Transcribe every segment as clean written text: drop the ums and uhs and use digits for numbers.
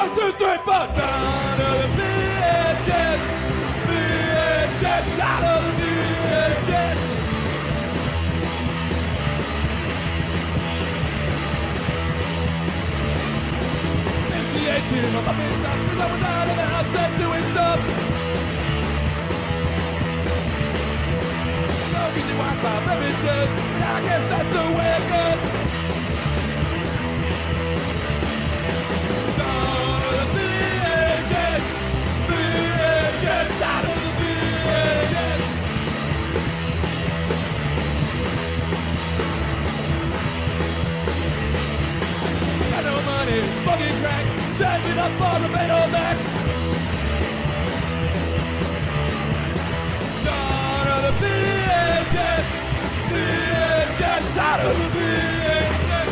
1, 2, 3, 4. Down to the VHS. VHS. Out of the VHS. It's the 18 of my business. Cause I was out of the house and doing stuff. No easy wine by beverages. But I guess that's the way it goes. Down to the VHS. VHS. Out of the VHS. Got no money, smoking crack, saving up for the Betamax. Down to the VHS, VHS, out of the VHS.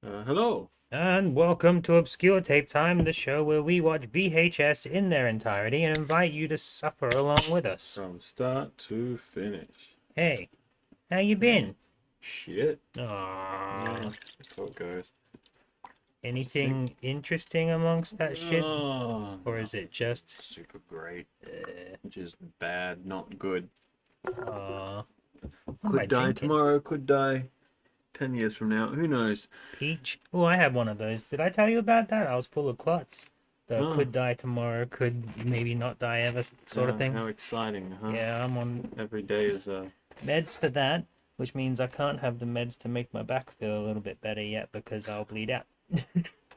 Hello. And welcome to Obscure Tape Time, the show where we watch VHS in their entirety and invite you to suffer along with us. From start to finish. Hey, how you been? Shit. Aww. Yeah, that's how it goes. Anything interesting amongst that shit? Oh, Or is it just... super great? Just bad, not good. Aw. What am I Could die drinking? tomorrow, could die 10 years from now. Who knows? Peach? Oh, I had one of those. Did I tell you about that? I was full of clots. The Oh. could die tomorrow, could maybe not die ever sort of thing. How exciting, huh? Yeah, I'm on Every day is a... meds for that, which means I can't have the meds to make my back feel a little bit better yet because I'll bleed out.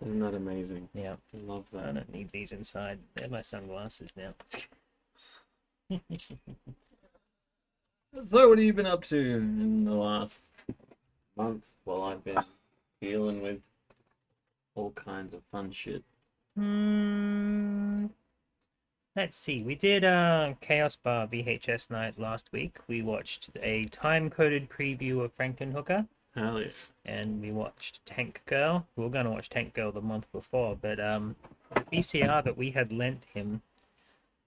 Isn't that amazing? Yeah, I love I that. don't need these inside. They're my sunglasses now. So what have you been up to in the last month while I've been dealing with all kinds of fun shit? Let's see. We did Chaos Bar VHS night last week. We watched a time-coded preview of Frankenhooker, Hell yeah. and we watched Tank Girl. We were going to watch Tank Girl the month before, but the VCR that we had lent him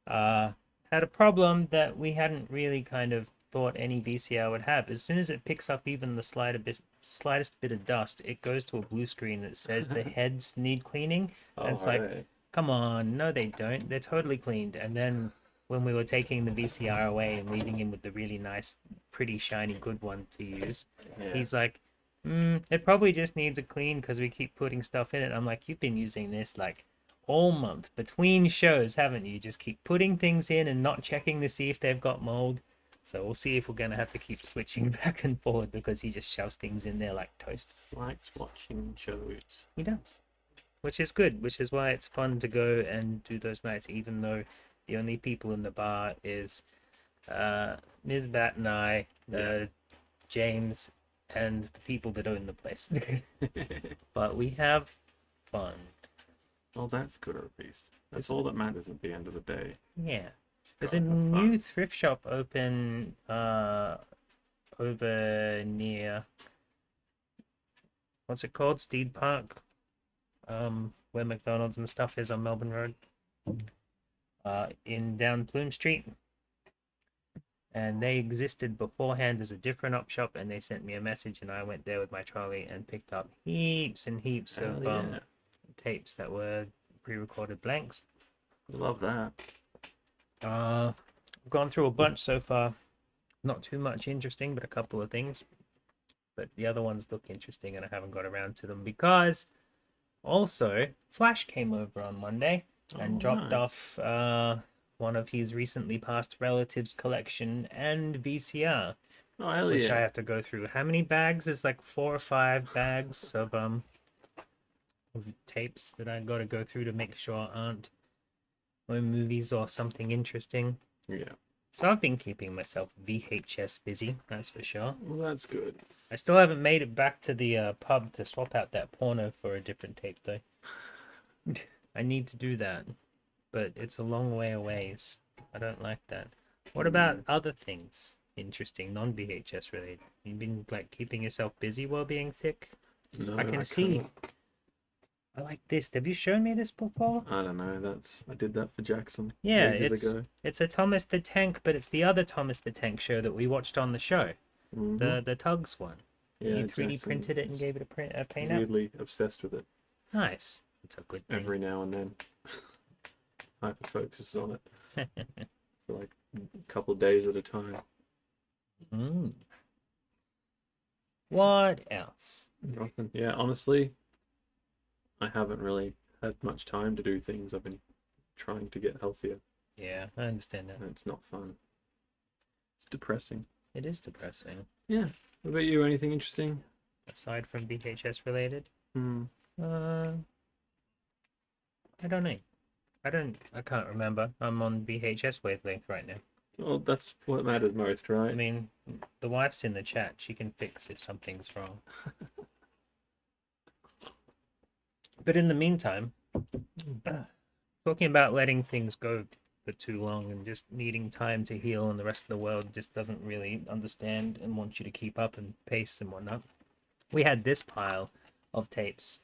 had a problem that we hadn't really kind of thought any VCR would have. As soon as it picks up even the slightest bit of dust, it goes to a blue screen that says the heads need cleaning. And it's like, hey. come on, no they don't. They're totally cleaned. And then when we were taking the VCR away and leaving him with the really nice, pretty shiny good one to use, Yeah. he's like, it probably just needs a clean because we keep putting stuff in it. I'm like, you've been using this like all month between shows, haven't you? Just keep putting things in and not checking to see if they've got mold. So we'll see if we're gonna have to keep switching back and forward because he just shoves things in there like toast. Likes watching shows. He does, which is good, which is why it's fun to go and do those nights, even though the only people in the bar is Ms. Bat and I, James, and the people that own the place. But we have fun. Well, that's good at least. That's This- all that matters at the end of the day. Yeah. Just There's a gotta have new fun. thrift shop open over near, what's it called? Steed Park, where McDonald's and stuff is on Melbourne Road, in down Plume Street. And they existed beforehand as a different op shop, and they sent me a message, and I went there with my trolley and picked up heaps and heaps Hell of yeah. tapes that were pre-recorded blanks. Love that. I've gone through a bunch so far. Not too much interesting, but a couple of things. But the other ones look interesting, and I haven't got around to them because also Flash came over on Monday and dropped off one of his recently passed relatives' collection and VCR, Oh, hell which yeah. I have to go through. How many bags? Is like 4 or 5 bags of of tapes that I got to go through to make sure aren't home movies or something interesting. Yeah. So I've been keeping myself VHS busy, that's for sure. Well, that's good. I still haven't made it back to the pub to swap out that porno for a different tape, though. I need to do that, but it's a long way away. I don't like that. What about other things interesting, non-VHS related? You've been like keeping yourself busy while being sick? No, I can see. can't. I like this. Have you shown me this before? I don't know. I did that for Jackson. Yeah, ages ago. it's a Thomas the Tank, but it's the other Thomas the Tank show that we watched on the show, Mhm. the Tugs one. Yeah, You 3D Jackson printed it and is gave it a paint up. Weirdly obsessed with it. Nice. It's a good thing. Every now and then, hyper focuses on it for like a couple of days at a time. Mm. What else? Nothing. Yeah, honestly, I haven't really had much time to do things. I've been trying to get healthier, Yeah, I understand that. and it's not fun. It's depressing. It is depressing. Yeah. What about you? Anything interesting? Aside from VHS related, Hmm. I don't know. I can't remember. I'm on VHS wavelength right now. Well, that's what matters most, right? I mean, the wife's in the chat. She can fix if something's wrong. But in the meantime, talking about letting things go for too long and just needing time to heal, and the rest of the world just doesn't really understand and want you to keep up and pace and whatnot. We had this pile of tapes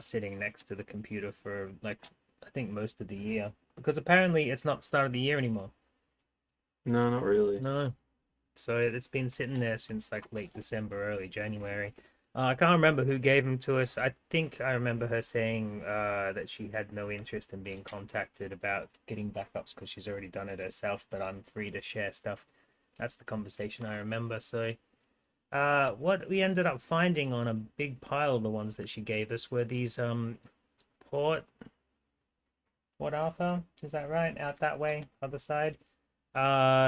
sitting next to the computer for like I think most of the year, because apparently it's not the start of the year anymore. No, not really. No. So it's been sitting there since like late December, early January. I can't remember who gave them to us. I think I remember her saying that she had no interest in being contacted about getting backups because she's already done it herself, but I'm free to share stuff. That's the conversation I remember. So what we ended up finding on a big pile of the ones that she gave us were these Port Arthur, is that right? Out that way, other side.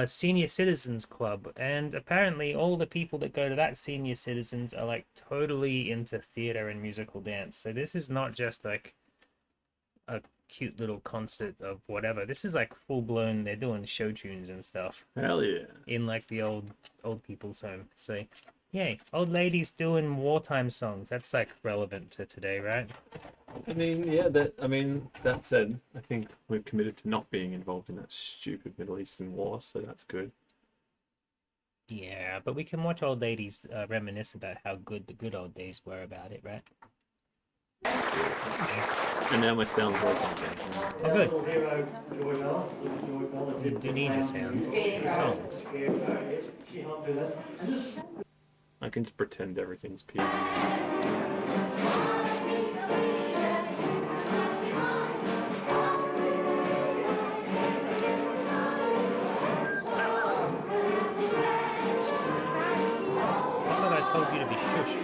Senior Citizens Club, and apparently all the people that go to that Senior Citizens are like totally into theater and musical dance. So this is not just like a cute little concert of whatever. This is like full blown. They're doing show tunes and stuff Hell yeah. in like the old people's home. So yay, old ladies doing wartime songs. That's like relevant to today, right? I mean, yeah, that said, I think we're committed to not being involved in that stupid Middle Eastern war, so that's good. Yeah, but we can watch old ladies reminisce about how good the good old days were about it, right? And now my sound's working again. Oh, good. You do need your sounds. Songs. I can just pretend everything's PG. I thought I told you to be shush.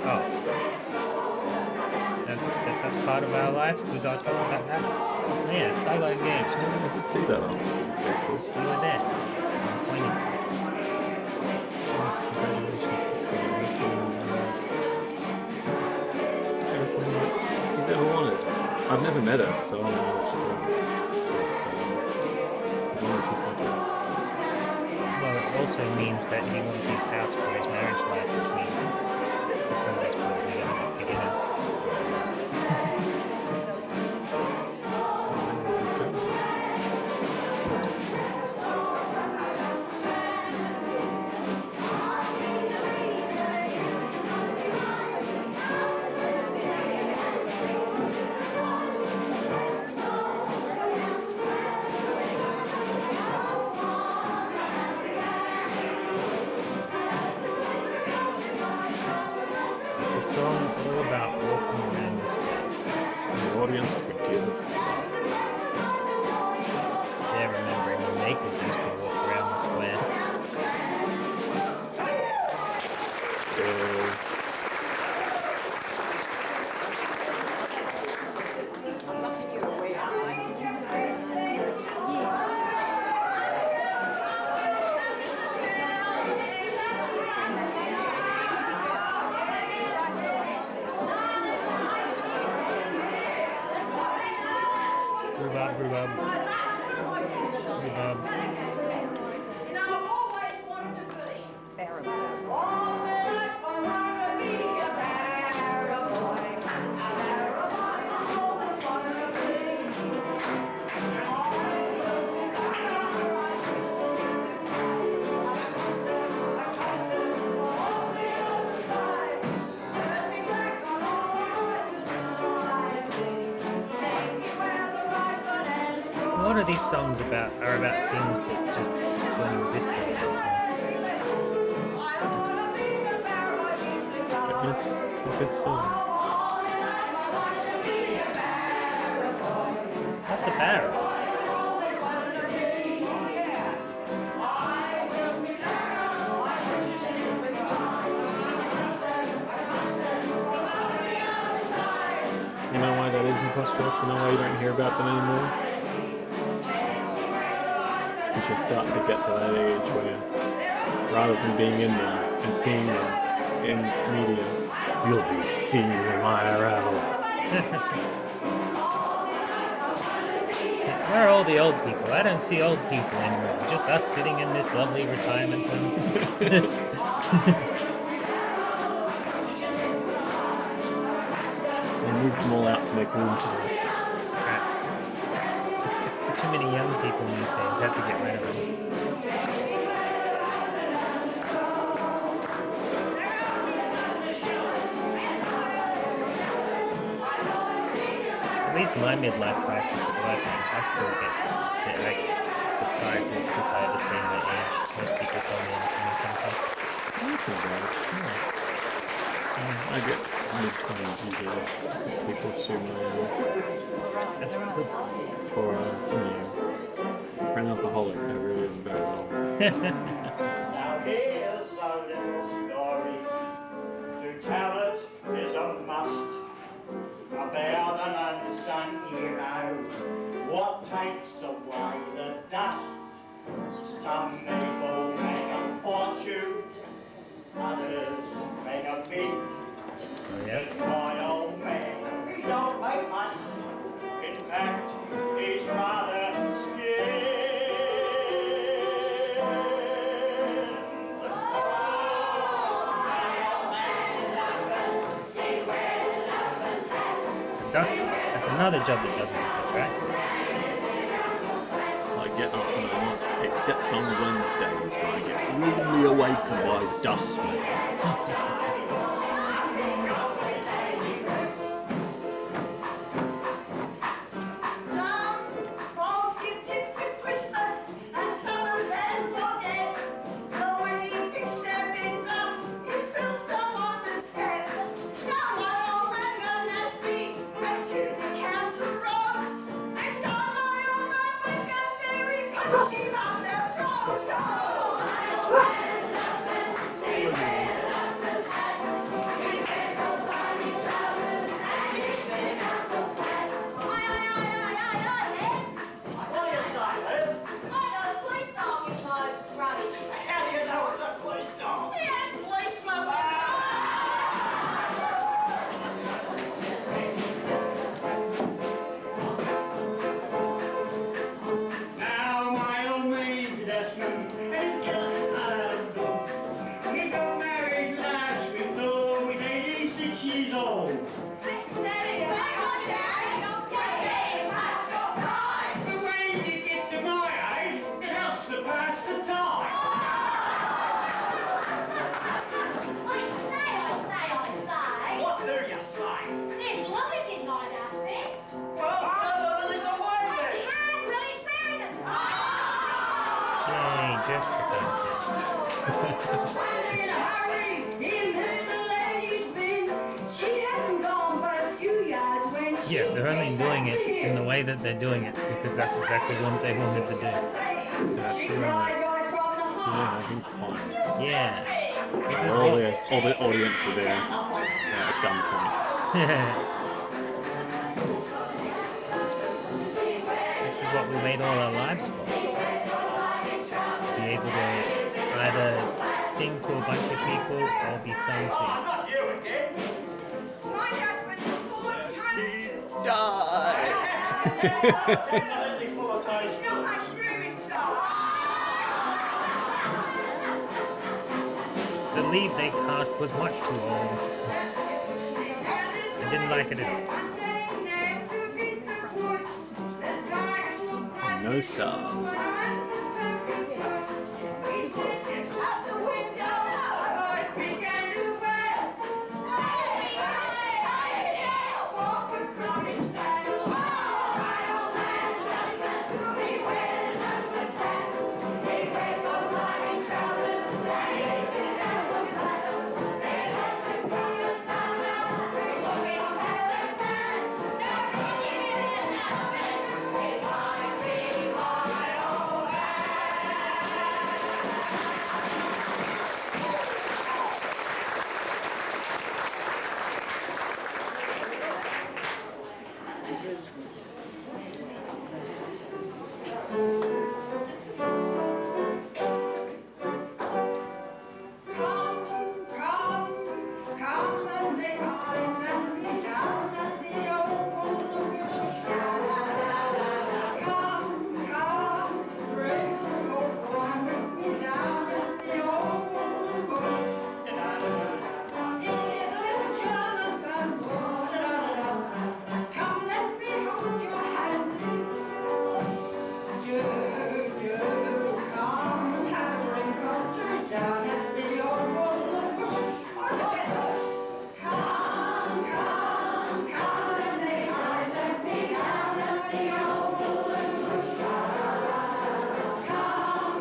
Oh. That's part of our life? We got to talk about that? Oh, yeah, Sky got engaged. I can see that on Facebook. You were there. I'm pointing to it. Yes, congratulations to Scott. Everything that he's ever wanted. I've never met her, so I don't know what she's like. But as long as he's happy. Well, it also means that he wants his house for his marriage life, which means the toilet's probably going to be big enough. It's a song all about walking around this way. The audience could give. They're remembering when they could used to walk around the square. Rhubarb, rhubarb, rhubarb. A lot of these songs are about things that just don't exist anymore. It's a good song. That's a barrel. You know why that is, Apostrophe? You know why you don't hear about them anymore? Because you're starting to get to that age where, rather than being in them and seeing them in media, you'll be seeing them IRL. Where are all the old people? I don't see old people anymore. Just us sitting in this lovely retirement home. They moved them all out to make room for us. Crap. Too many young people these days. Have to get rid of them. At least my midlife crisis at work, I still get surprised looks if I had the same age. Most people tell me I'm 20-something. That's not bad. I get mid-20s usually. People assume I am. That's good. For an alcoholic, I really am very well. Now here's a little story. To tell it is a must. About an unsung hero. What takes away the dust? Some people make a fortune. Others make a bit. Oh, yeah. My old man, he don't make much. In fact, he's rather scared. Dust. That's another job that doesn't exist, right? I get up and I'm up, except on Wednesdays when I get rudely awakened by the dust smell. Some folks get tips at Christmas, and some of them forget. So when you fix their bins up, you spill stuff on the step. Now one old man got nasty, went to the council roads. Next time my old man went down there, he punched him out their throat. Oh, my old man dustman, leave his dustman's hat. He wears no funny trousers, and he's been out so flat. What do you say, Liz? I got a police dog in my rubbish. How do you know it's a police dog? Yeah, policeman. Now my old man's a dustman, and he's just out of dog. He got married last week, though he's 86 years old. But when you get to my age, it helps to pass the time. What do you say? Well, Lily's away then. Yay, Jeff's a In a hurry, in Mr. Lady's bin. She hadn't gone but a few yards when she Yeah, they're only doing it in the way that they're doing it because that's exactly what they wanted to do. That's She right. cried right from the Yeah, heart. having fun. Yeah. All the audience are there at gunpoint. This is what we made all our lives for. Be able to either sing to a bunch of people or be sung to. Not you again. My husband's full of time. Die! Completely full of taste. Not my screaming star. The lead they cast was much too old. I didn't like it at all. No stars. Out the window, our voice began to wail. Walk from his tail. Oh, my old man's husband, he wears husband's hat. He wears those lightning trousers, and he's in a some platter. They watch him from the town now, looking pale and sad. No reunion, nothing. He's wanting me, my old man. Come and make eyes at me down at the old wooden Come, raise your fun with me down at the old wooden bush. Dear little Jonathan, come let me hold your hand. Do, come and have a drink or two down at the old wooden bush. Come and lay eyes at me down at the old wooden bush. Come,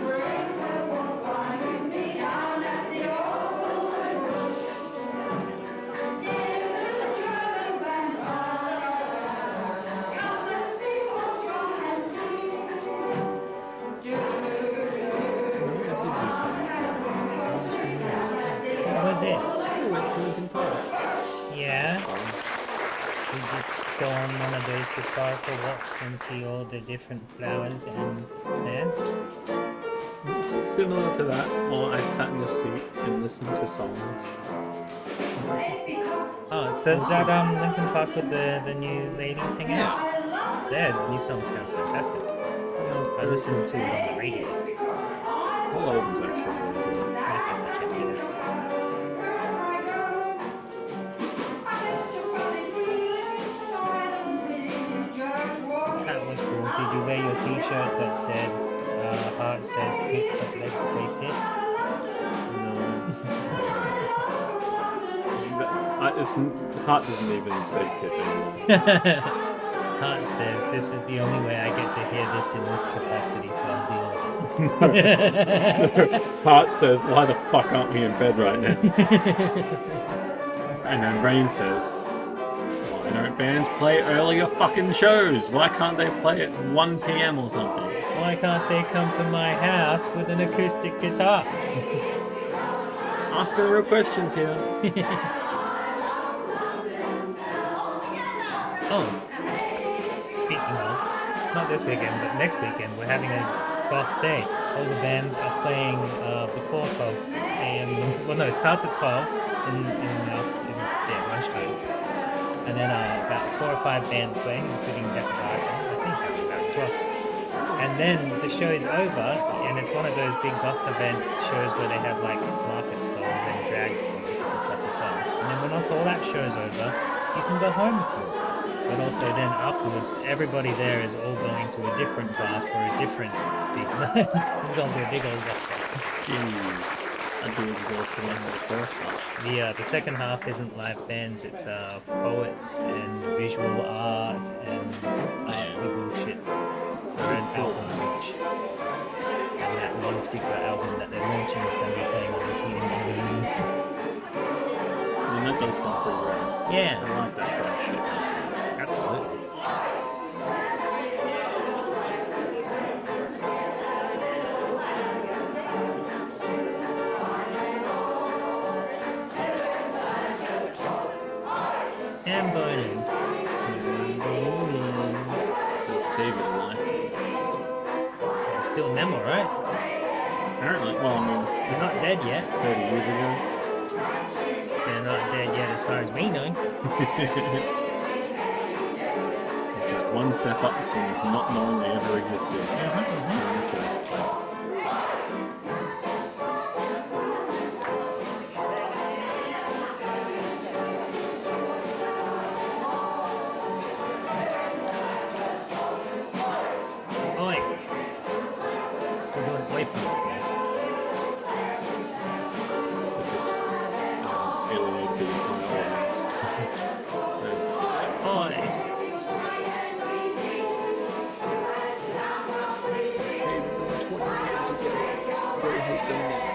raise the old wine with me down at the old wooden bush. Dear little German band, come let me hold your hand. Do, I did do something. What was it? I went to Linkin Park. Yeah. We just go on one of those historical walks and see all the different flowers and plants. It's similar to that, or I sat in a seat and listened to songs. Oh, so that Linkin Park with the new lady singing? Yeah. Their new song sounds fantastic. I listened to it on the radio. All albums actually really good. I have to check it out. That was cool. Did you wear your t-shirt that said, heart says pick, but legs say sit? Heart doesn't even say Pip anymore. Heart says, this is the only way I get to hear this in this capacity, so I'll deal with it. Heart says, why the fuck aren't we in bed right now? And then Rain says, why don't bands play earlier fucking shows? Why can't they play at 1 p.m. or something? Why can't they come to my house with an acoustic guitar? Ask her the real questions here. Oh, speaking of, not this weekend, but next weekend, we're having a golf day. All the bands are playing before 12 a.m. Well, no, it starts at 12 in lunchtime. And then about 4 or 5 bands playing, including Death Park, I think having about 12. And then the show is over, and it's one of those big goth event shows where they have like market stalls and drag performances and stuff as well. And then when all that show's over, you can go home if you want. But also then afterwards, everybody there is all going to a different bar for a different big it's going to be a big old goth day. Jeez. I'd be exhausted after the first half. The second half isn't live bands, it's poets and visual art and artsy bullshit for an album each. And that one particular album that they're launching is going to be playing on repeating volumes. I mean, that does sound pretty rad. Yeah, I like that kind of shit. absolutely. And burning. You'll save your life. It's still Nemo, right? Apparently, well, I mean, They're not dead yet. 30 years ago. They're not dead yet as far as we know. one step up from not knowing they ever existed in the first place. Oi! We're doing oi point now. Just alienate the entire audience. Oi! Still hate them now.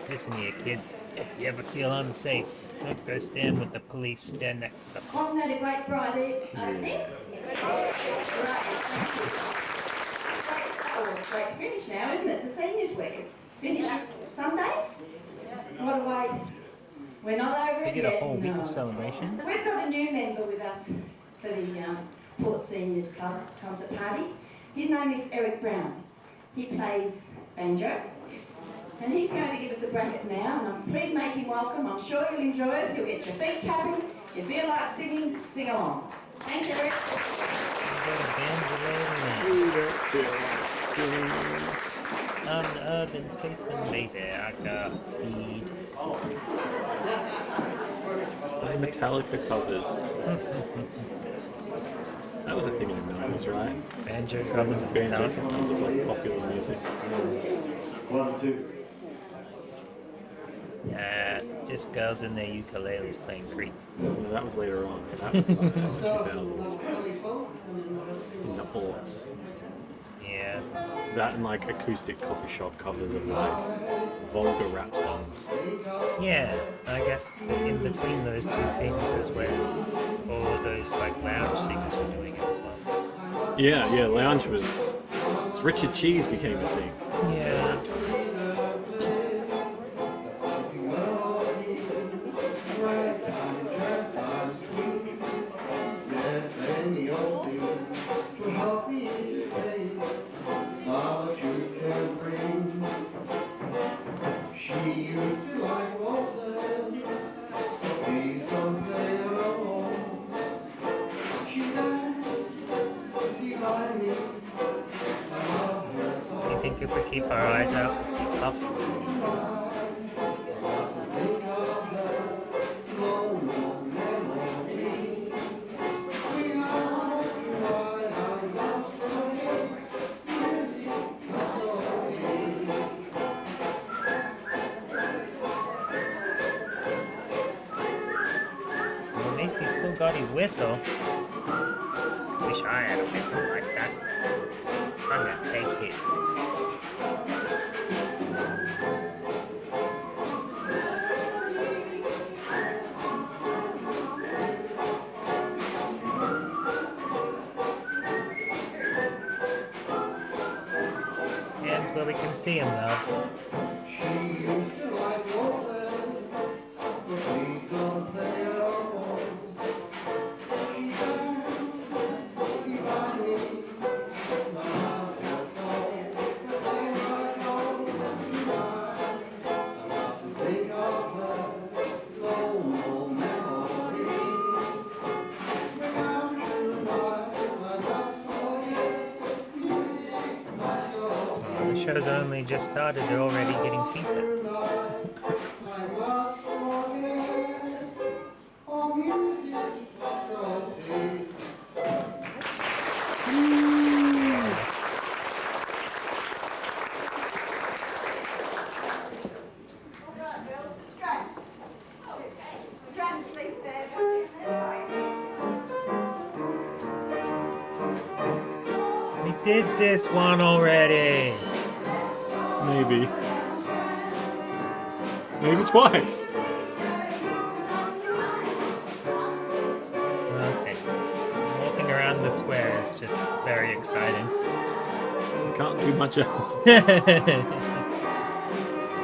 Listen here, kid. If you ever feel unsafe, don't go stand with the police. Stand next to the Wasn't that a police. great Friday opening? Oh, great finish now, isn't it? The seniors week. It finishes Sunday. What a way. We're not over We it get a yet. whole week no. of celebrations. We've got a new member with us for the Port Seniors Club concert party. His name is Eric Brown. He plays banjo. And he's going to give us the bracket now, and please make him welcome. I'm sure you'll enjoy it. You'll get your feet tapping. If you feel like singing, sing along. Thanks, Eric. We got a banjo man. I'm the urban spaceman, baby. I got speed. Metallica covers. That was a thing in the 90s, right? Banjo covers of Metallica Banjo songs. was like popular music. 1, 2. Nah, just girls and their ukuleles playing Creep. No, that was later on. That was like the 2000s. In the aughts. Yeah. That and like acoustic coffee shop covers of like vulgar rap songs. Yeah, I guess in between those two things is where all of those like lounge singers were doing it as well. Yeah, lounge was. Richard Cheese became a thing. Yeah. You think if we keep our eyes out, we'll see Puff? Well, at least he's still got his whistle. Wish I had a whistle like that. I'm gonna take his. Hands where we can see him though. The show's only just started, they're already getting feedback. All right, girls, the strand. Strand, please, babe. We did this one already. Maybe. Maybe twice. Okay. Walking around the square is just very exciting. You can't do much else. The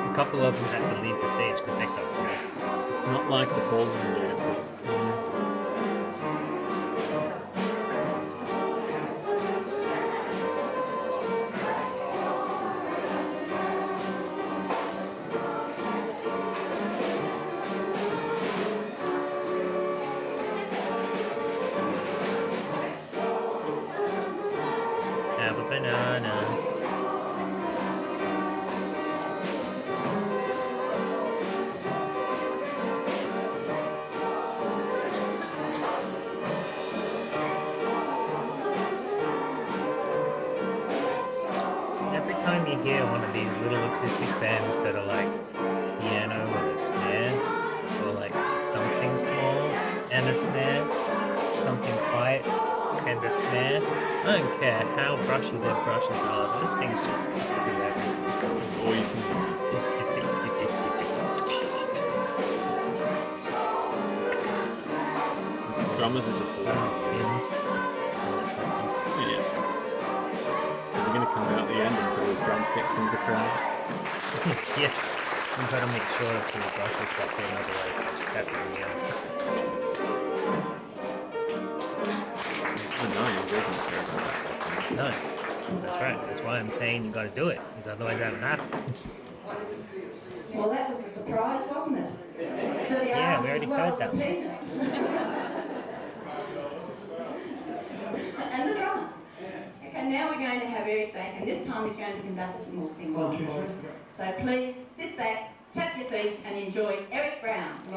A couple of them had to leave the stage because they got wet. It's not like the ballroom dances. Have a banana. Every time you hear one of these little acoustic bands that are like piano with a snare, or like something small and a snare, something quiet and a snare, I don't care how brushy their brushes are, those things just cut through everything. That's all you can do. The drummers are just loud. Spins. Yeah. Is he going to come out the end and throw his drumsticks into the crowd? Yeah, we've got to make sure to pull the brushes back in, otherwise they'll step in the air. This is the 90s, they don't care about that. No, that's right. That's why I'm saying you got to do it, because otherwise that won't happen. Well, that was a surprise, wasn't it? To the Yeah, artist we already as well heard as that the one. pianist. And the drummer. Okay, now we're going to have Eric back, and this time he's going to conduct a small sing along for us. So please sit back, tap your feet, and enjoy Eric Brown. You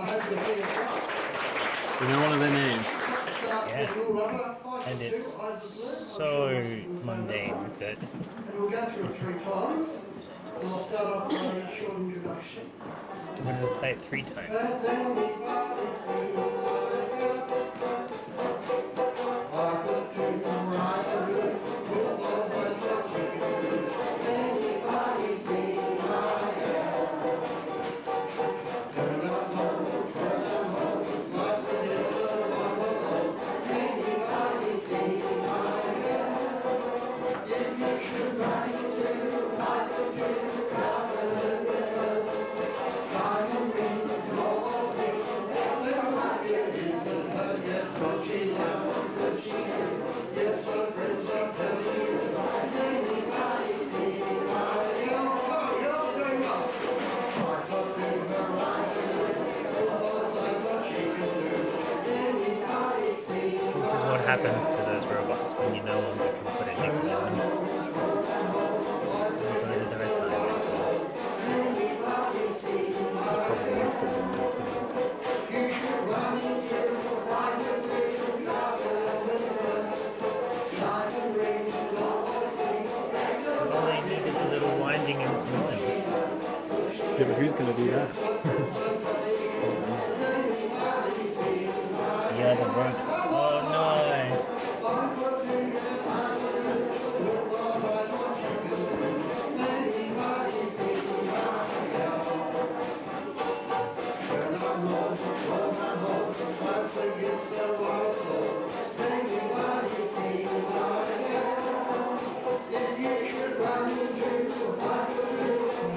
know one of their names? Yeah, and it's so mundane, but And we'll go through it 3 times. And I'll start off with a short introduction. I'm going to play it 3 times. Has anybody seen like a true rider with all my chicken? Anybody seen my hair? Turn up home, like the little one of those. Anybody seen my hair? If you should run into like a true rider, diamond rings and all those things. Never mind, it isn't her yet, but she loves what she do. Yes, her friends are telling you. Has anybody seen my hair? Come on, girls, you're doing well. Like a true rider, all like what she can do. Has anybody seen This is what happens to those robots when you no longer can put a hickey on. One at a time. That's probably most of them moved on. All they need is a little winding and some oil. Yeah, but who's going to do that? Yeah, the robots. Oh no!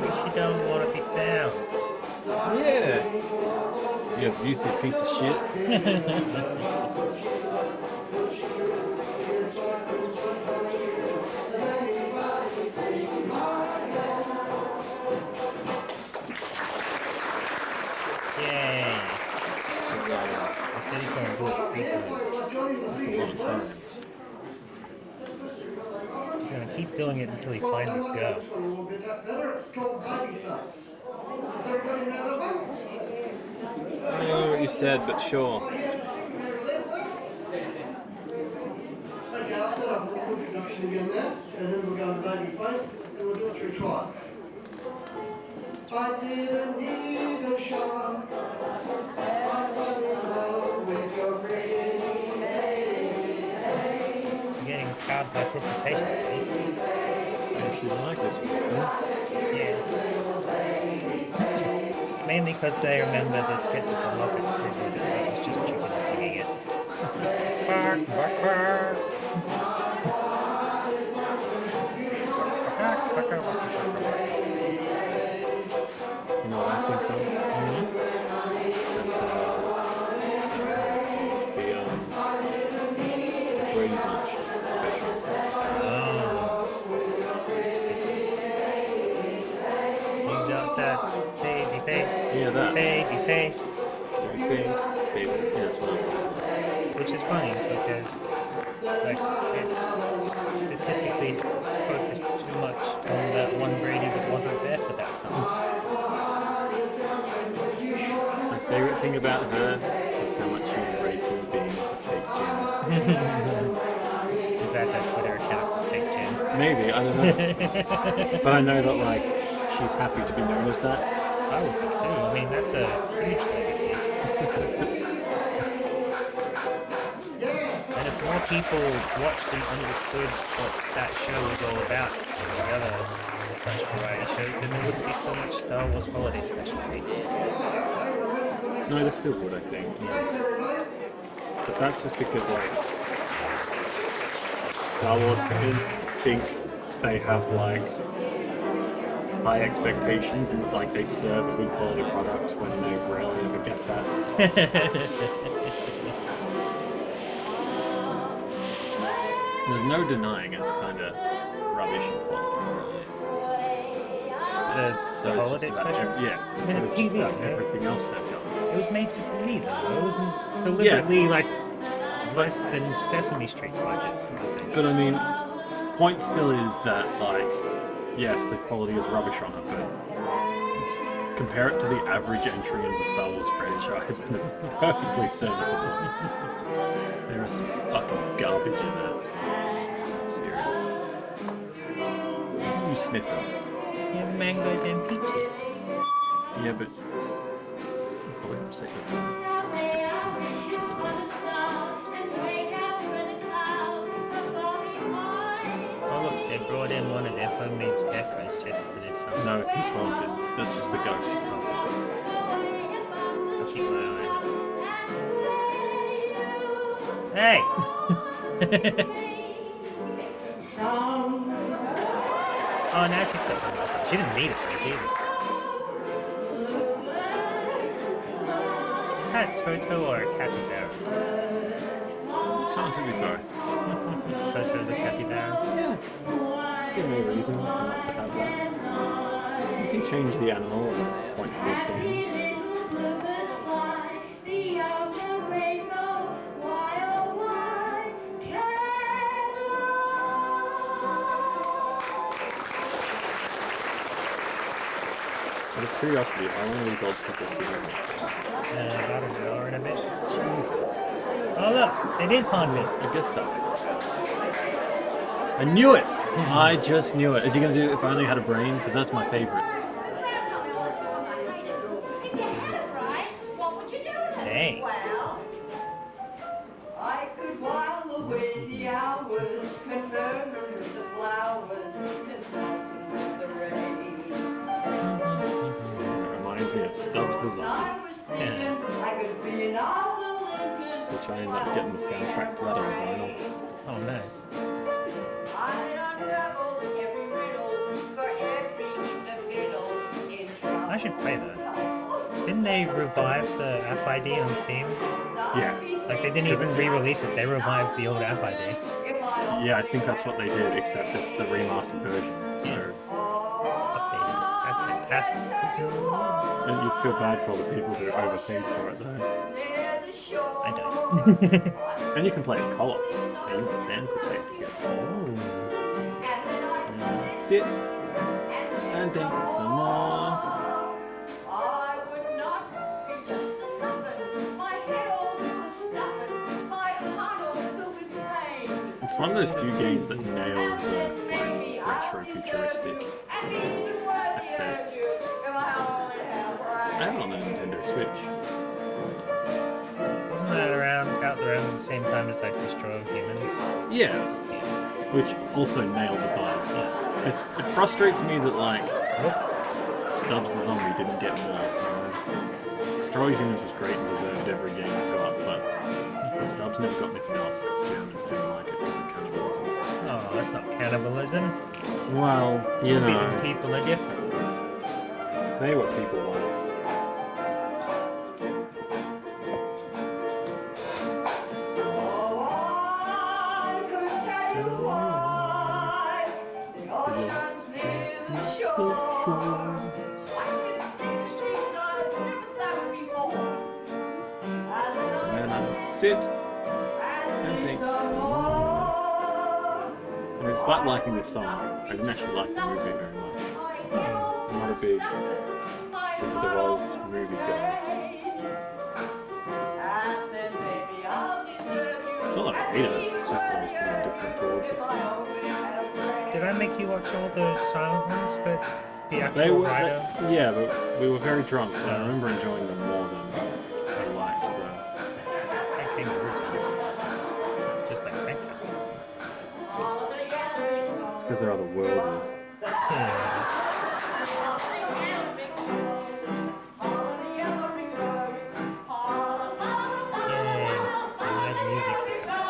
Wish you don't want to be found. Yeah! You abusive piece of shit. Yay! I said he's going to do it 3 times. A lot of times. He's going to keep doing it until he finds his girl. A little bit better. It's called Babyface. Does everybody know that one? I don't know what you said, but sure. Okay, I'll start off with an introduction again now, and then we'll go to Babyface, and we'll do it 3 twice. I didn't need a shot. I fell in love with your pretty lady. You're getting crowd participation at least. I actually like this one. Huh? Yeah. Mainly because they remember the skit that the Muppets did with it. It's just chicken singing it. Bark, bark, bark. Bark, bark, bark, bark, bark. You know what I think of? The Brady Bunch special. You got that baby face. Yeah, that. Baby face. Baby face, baby. Yeah, that's what I'm talking about. Which is funny because like it specifically focused too much on that one Brady that wasn't there for that song. My favorite thing about her is how much she embraces being the fake Jen. Is that her Twitter account, Fake Jen? Maybe, I don't know. But I know that like she's happy to be known as that. I would be too. I mean, that's a huge legacy. And if more people watched and understood what that show was all about, and the other such variety shows, then there wouldn't be so much Star Wars holiday special. No, they still would, I think. But that's just because like Star Wars fans think they have like high expectations and that like they deserve a good quality product when they rarely ever get that. There's no denying it's kind of rubbish in quality. The So it's holiday just about special? yeah. I mean, So it's it's just TV, about right? everything else they've done. It was made for TV though. It wasn't deliberately like less than Sesame Street budgets. Sort of thing. But I mean, point still is that like, yes, the quality is rubbish on it, but compare it to the average entry in the Star Wars franchise, and it's perfectly serviceable. There is some fucking garbage in that series. You sniffing? Here's mangoes and peaches. Yeah, but probably upset with Oh look, they brought in one of their homemade scarecrows just for this song. No, he's haunted. That's just the ghost. I'll keep my eye on it. Hey! Oh, now she's got one up. She didn't need it though, Jesus. Is that Toto or a capybara? Can't do both. Toto the capybara. I see no reason not to have that. You can change the animal and point still stands. Out of curiosity, how long are these old people sitting there? About an hour and a bit. Jesus. Oh look, it is haunted. I guess that makes sense. I knew it! I just knew it. Is he gonna do If I Only Had a Brain? Because that's my favorite. Hey. Well, I could while away the hours, confer with the flowers, consult with the rain. It reminds me of Stubbs the Zombie, I was thinking I could be another Lincoln. which I ended up getting the soundtrack to that on vinyl. Oh, nice. I'd unravel every riddle for every fiddle in trouble. I should play that. Didn't they revive the App ID on Steam? Yeah. Like, they didn't even re-release it, they revived the old App ID. Yeah, I think that's what they did, except it's the remastered version. So Updated it. That's fantastic. and you'd feel bad for all the people who overpaid for it though. I don't. And you can play it co-op. And you and Sam could play it together. Sit and think some more. I would not be just a nothing. My head all full of stuffing, my heart all filled with pain. It's one of those few games that nails the like retro futuristic aesthetic. I have it on the Nintendo Switch. Wasn't that out around the same time as, like, Destroy All Humans? Yeah, which also nailed the vibe. Yeah. It frustrates me that like Stubbs the Zombie didn't get more. Destroy Humans was great and deserved every game it got, but Stubbs never got anything else because Germans didn't like it because of cannibalism. Oh, that's not cannibalism. Well, you Zombies know. and people are different. Maybe what people want. Oh, I could tell you why the ocean's near the shore. I can think things I've never thought before. And then I sit and think some more. And despite liking this song, I didn't actually like the movie very much. I'm not a big Wizard of Oz movie guy. It's not that I hate it, it's just that I was pretty indifferent towards it. Did I make you watch all those silent ones that the They actual were, writer? yeah, but we were very drunk, but I remember enjoying them more than I liked I kangaroos. Just like that. It's because they're otherworldly. Yeah. Live music becomes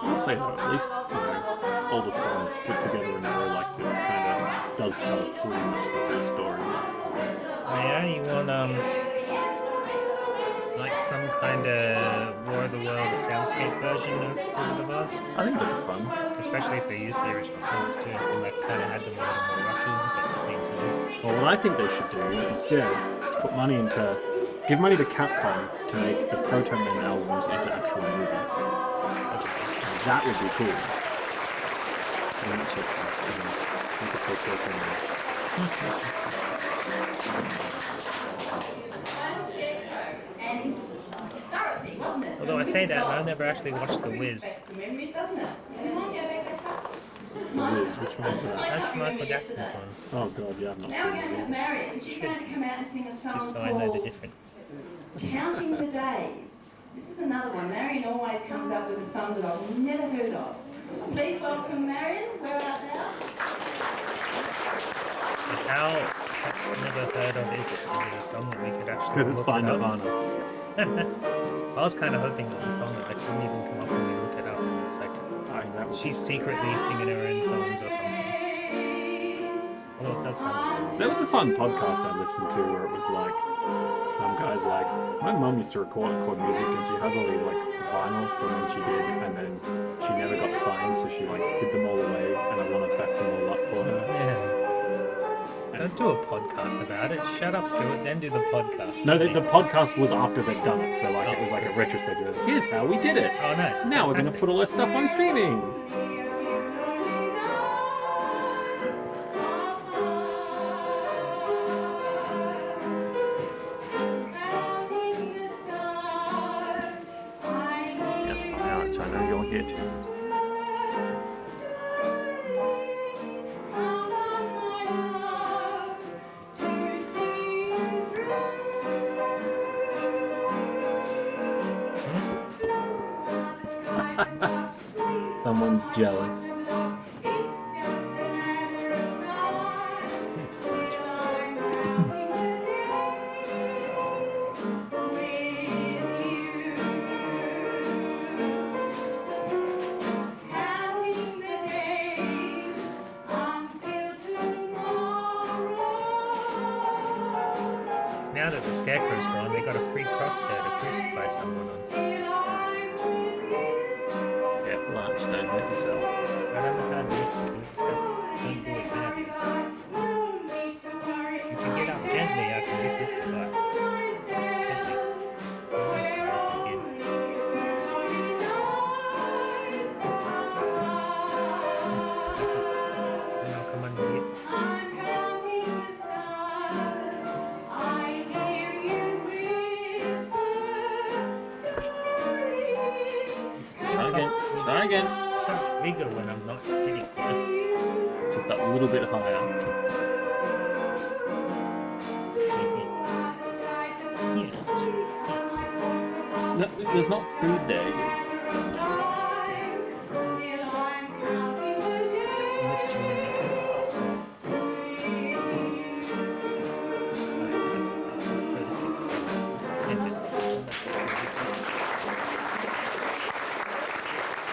I'll say though, at least all the songs put together in a row like this kind of does tell pretty much the full story. Oh yeah, you want like some kind of War of the Worlds soundscape version of Wizard of Oz? I think that'd be fun. Especially if they used the original songs too, and like kind of had them a little more rocky, but the same song. Well, what I think they should do instead is put money into, give money to Capcom to make the Proto Men albums into actual movies. That would be cool. And not just make it for Proto Men. Although I say that, I've never actually watched The Wiz. The Wiz, which one is that? That's Michael Jackson's one, Oh god, yeah, I've not Now seen we're going to have it. Marion. She's going to come out and sing a song just so I know the called difference. Counting the Days. This is another one. Marion always comes up with a song that I've never heard of. Please welcome Marion. Where art thou? How I've never heard of is it? Is it a song that we could actually Because it's look by it up? Nirvana. I was kind of hoping it was a song that I couldn't even come up when we look it up. It's like I think that was she's secretly singing her own songs or something. Although it does sound There was a fun podcast I listened to where it was like some guys like my mum used to record music and she has all these like vinyl from when she did and then she never got signed so she like hid them all away and I want to back them all up for her. yeah. Don't do a podcast about it. Shut up, do it, then do the podcast. No, the podcast was after they'd done it, so like it was like a retrospective. Here's how we did it. Oh, nice. Now we're gonna Fantastic. put all that stuff on streaming. Yes, I know you're here too. Someone's jealous. It's gorgeous. Now that the scarecrow's gone, they got a free cross there to crucify someone on. Yeah, lunch, don't hurt yourself. I don't know how to do it, so don't do it badly. You can get up gently after this lift the butt. Gently. Always go up again. And I'll come underneath. Try again. Such vigor when I'm not sitting there. Just that little bit higher. No, there's not food there. Lift your leg.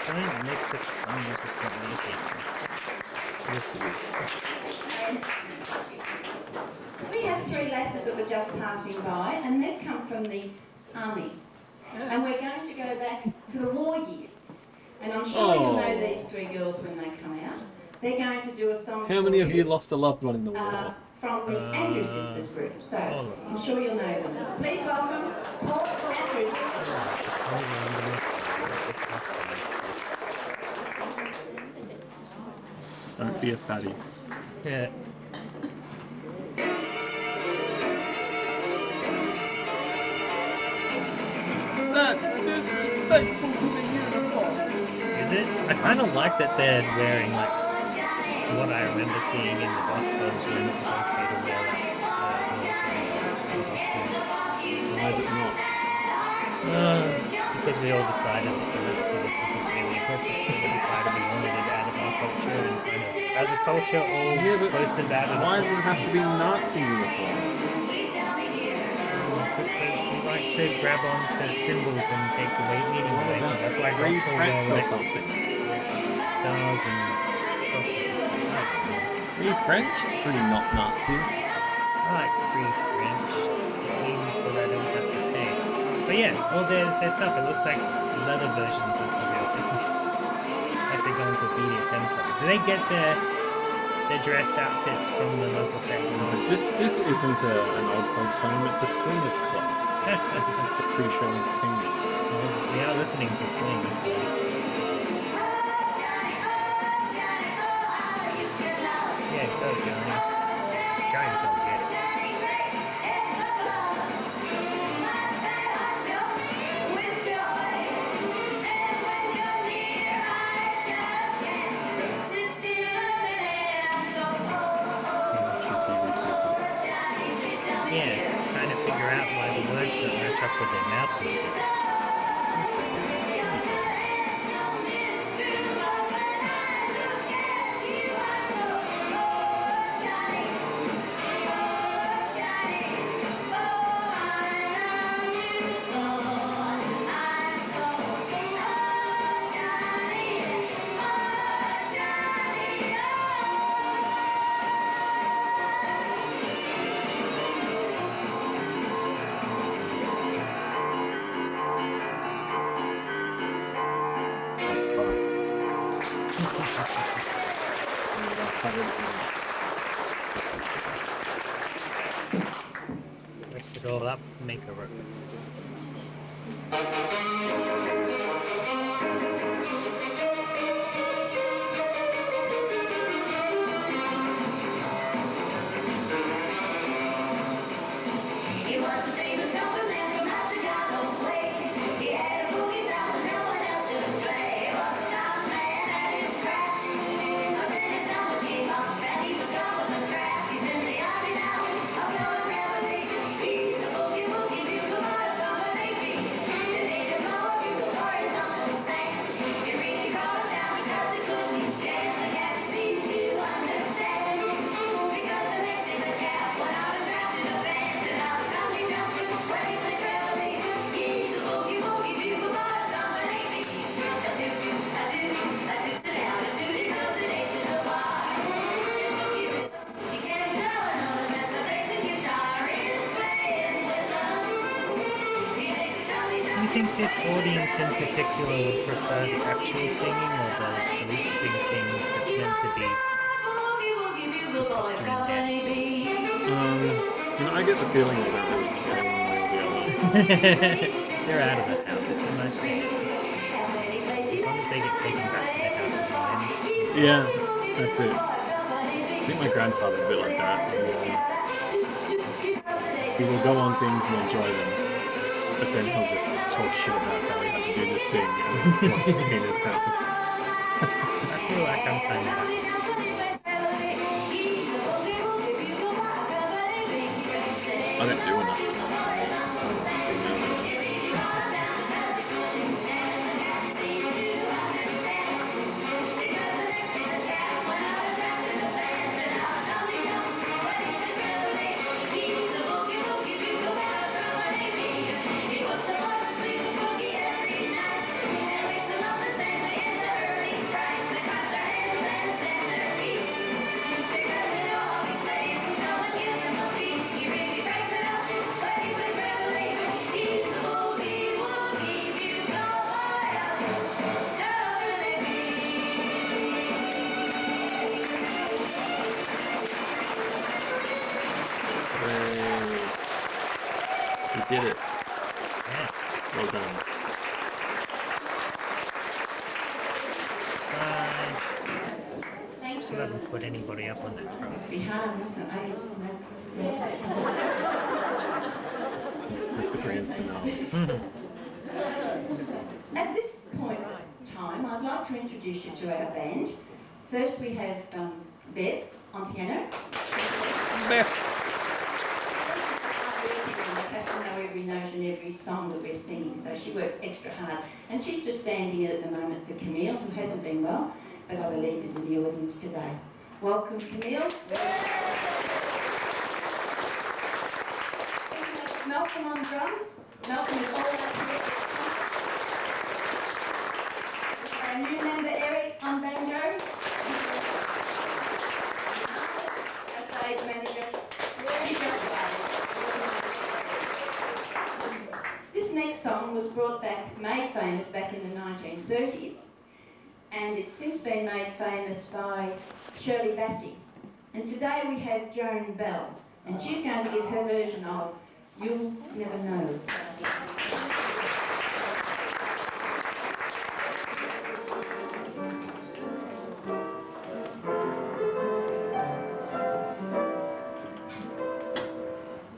Try and make the just not anything. Yes, it is. We have 3 lasses that were just passing by, and they've come from the army. And we're going to go back to the war years. And I'm sure you'll know these 3 girls when they come out. They're going to do a song. How many for of you lost a loved one in the war? From the Andrews Sisters group. So I'm sure you'll know them. Please welcome Paul Andrews. Don't be a fatty. Yeah. That's disrespectful to the uniform. Is it? I kind of like that they're wearing like what I remember seeing in the Buffaloes when it was okay to wear like military costumes. Why is it not? Because we all decided that the Nazi look wasn't really appropriate. We decided we wanted it out of our culture and kind of, as a culture, all Yeah, but posted that. And why does it have to be Nazi uniforms? because we like to grab onto symbols and take the meaning away. That's why I Free got all French the or like, something? stars and crosses and stuff like that. Free French is pretty not Nazi. I like free French. It means that I don't have to pay. But yeah, well, there's stuff. It looks like leather versions of the real thing. Like they're going to BDSM clubs. Do they get their dress outfits from the local sex club? This isn't an old folks' home. It's a swingers club. It's just the pre-show entertainment. Well, we are listening to swing, so. Yeah, go Johnny. Johnny, go get it. Yeah, trying to figure out why the words don't match up with their mouth movements. Mix it all up, make a rope. He was a famous man from out Chicago's way. He had a boogie style that no one else could play. He was a top man at his craft. But then his number came up and he was gone with the draft. He's in the army now, up on a reveille. He's a boogie bugle boy from the Navy. They made him a bugle for his Uncle Sam. He really caught him down because he couldn't jam. The captain seemed to understand. Because the next day the cap went out and drafted a band. And now the company jumps to where he plays reveille. He's a boogie bugle boy from the Navy. A toot, a toot, a toot it out, a toot it goes an eight to the bar. You can't tell another mess of basic guitar is playing with them. He makes a company Do jump. you think this audience in particular would prefer the actual singing or the lip syncing that's meant to be costume and dance? I get the feeling they don't really care one way or the other. They're out of the house, it's a nice day. As long as they get taken back to the house again. Yeah, that's it. I think my grandfather's a bit like that. He will go on things and enjoy them, but then he'll just talk shit about how he had to do this thing and wants to be in his house. I feel like I'm kind of like I don't do enough to complain. did it. Yeah. Well done. Thanks, Still haven't put anybody up on that front. must be hard, mustn't it? It's the grand finale. At this point in time, I'd like to introduce you to our band. First, we have Bev on piano. Bev. Has to know every note and every song that we're singing, so she works extra hard. And she's just standing in at the moment for Camille, who hasn't been well, but I believe is in the audience today. Welcome, Camille. Malcolm on drums. Malcolm is always here. Our new member Eric on banjo. Our stage manager. This next song was made famous back in the 1930s, and it's since been made famous by Shirley Bassey. And today we have Joan Bell, and she's going to give her version of You'll Never Know.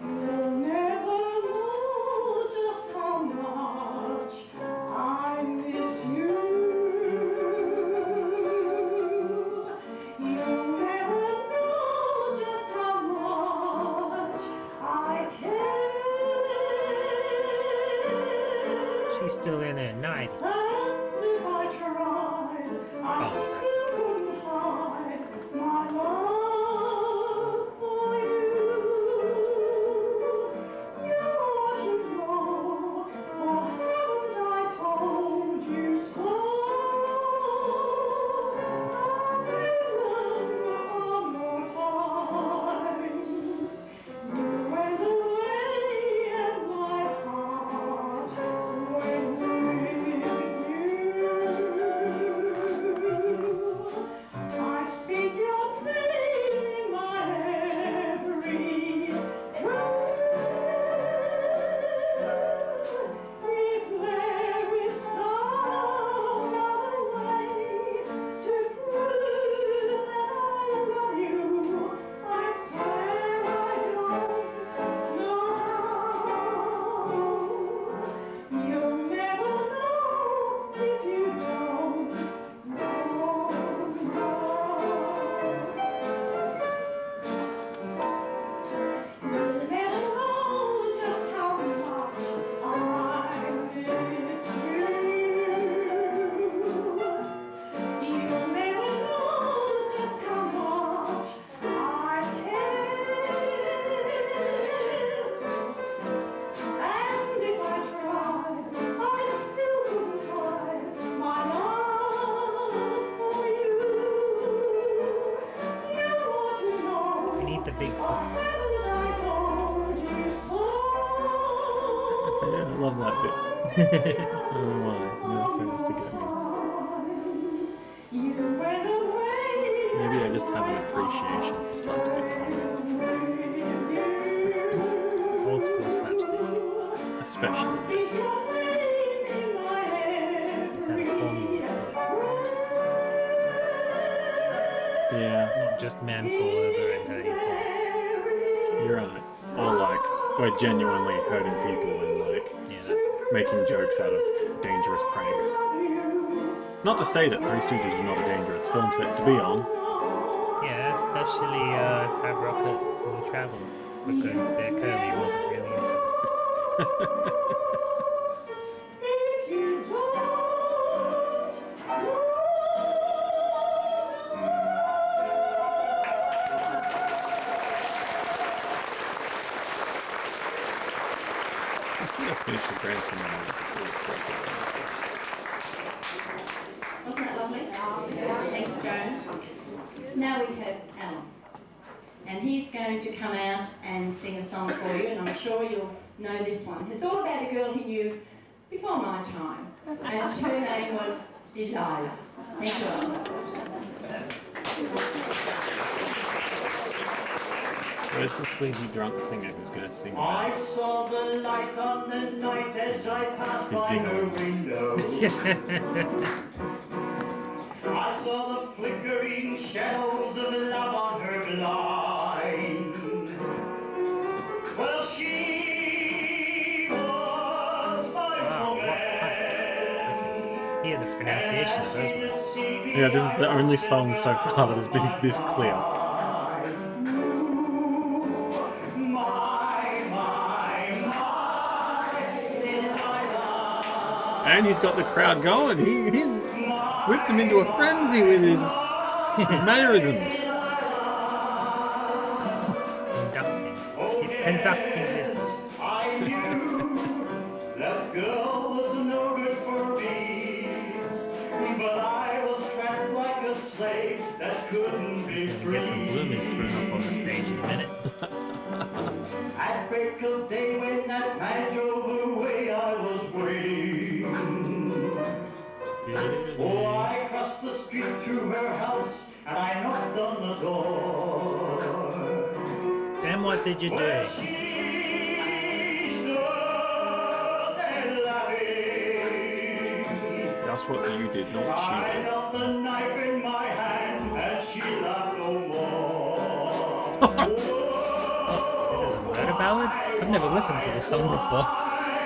You'll never know just how much I miss you. You'll never know just how much I care. She's still in her night. And if I tried, I Oh, that's still couldn't hide my love for you. You ought to know, or haven't I told you so? A million more times. You went away and my heart went with you. I speak your name in my every breath. If there is some other way to prove that I love you, I swear I don't know. You'll never know if you don't know. You'll never know just how much I miss you. You'll never know just how much I care. And if I tried, I still couldn't hide my love for you. You ought to know. We need the big Or hook. haven't I told you so? Yeah, I love that bit. I don't know why. It never fails to get me. You went away. Maybe I just have an appreciation for slapstick comedy, Old school slapstick. especially Speak this. your name in my Had a formula to Yeah, it. Not just man fall over and hurt his balls. you're right. Or like, we're genuinely hurting people and like Yeah, that's making jokes out of dangerous pranks. Not to say that Three Stooges is not a dangerous film set to be on. yeah, especially Have Rocket Will Travel, because their Curly wasn't really into it. If you don't know. I still gotta finish the grand finale. Wasn't that lovely? Thanks, Joan. Now we have Alan. And he's going to come out and sing a song for you, and I'm sure you'll know this one. It's all about a girl he knew before my time, and her name was Delilah. Thank you, Alan. Where's the sleepy drunk singer who's going to sing I about saw the light on the night as I passed He's by her digging. window. I saw the flickering shadows of love on her blind. Well, she was my Wow, what pipes. woman. Hear the pronunciation of those words. Yeah, this is the only song so far that has been this clear. And he's got the crowd going. He whipped them into a frenzy with his mannerisms. Conducting. He's conducting business. I knew that girl was no good for me, but I was trapped like a slave that couldn't be He's gonna free. get some bloomers thrown up on the stage in a minute. At break of day when that man drove away, I was waiting. Oh, I crossed the street to her house and I knocked on the door. Then what did you do? Well, she stood there laughing. That's what you did, not I she held the knife in my hand and she laughed no more. This is a murder ballad? I've never listened to this song before.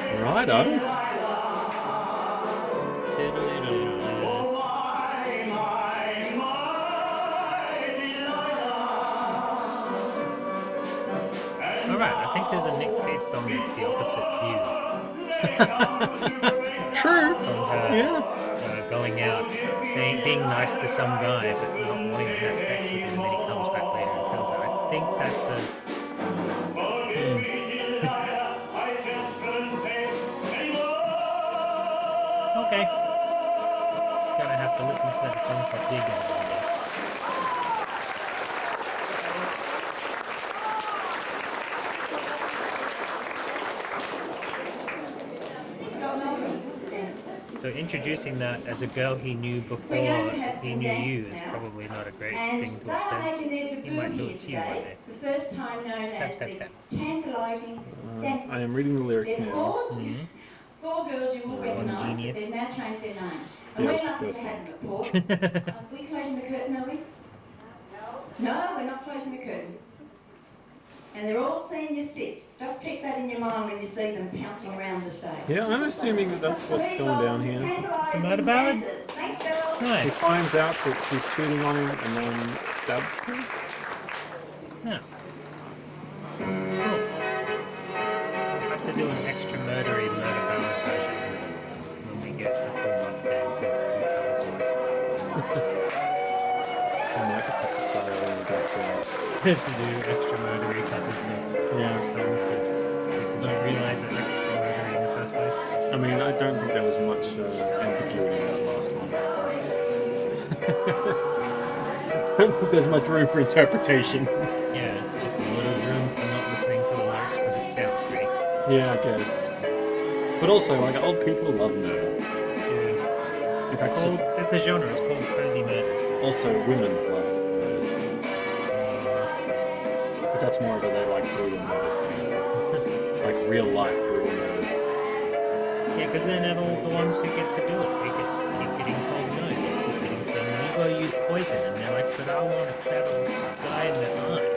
did. Righto. Alright, I think there's a Nick Cave song that's the opposite view. True. From her Yeah. going out, being nice to some guy, but not wanting to have sex with him, and then he comes back later and kills her. I think that's a... Okay. Gonna have to listen to that song properly again one day. So introducing that as a girl he knew before he knew you is probably not a great thing And to they have are said. making their He debut might do here it to you one today, day. the first time known Step, as step, the step. tantalising dancers. I am reading the lyrics There's now. four girls you will We're on recognise, but Genius. they've now changed their name. Yeah, And we're it's the lucky to first have one. them at Port. Are we closing the curtain, are we? No, we're not closing the curtain. And they're all senior sits. Just keep that in your mind when you see them pouncing around the stage. Yeah, I'm assuming that that's what's going down here. It's a murder ballad? Thanks, girls. He Nice. finds out that she's cheating on him and then stabs her. Yeah. Cool. We'll have to do an extra murdery murder ballad version when we get the full month band to tell us voice. I might just have to start over and go through it. To do extra murdery covers of Yeah. songs that people don't realise are extra murdery in the first place. I mean, I don't think there was much ambiguity in that last one. I don't think there's much room for interpretation. Yeah, just a little room for not listening to the lyrics because it sounds great. Yeah, I guess. But also, like, old people love murder. Yeah. It's like, It's a genre, it's called cozy murders. also women love murders. But that's more of a they like brutal murders thing. Like real life brutal murders. Yeah, because they're not all the ones who get to do it. They keep getting told no. They keep getting said, no, you gotta use poison. And they're like, but I want to stab a guy in the eye.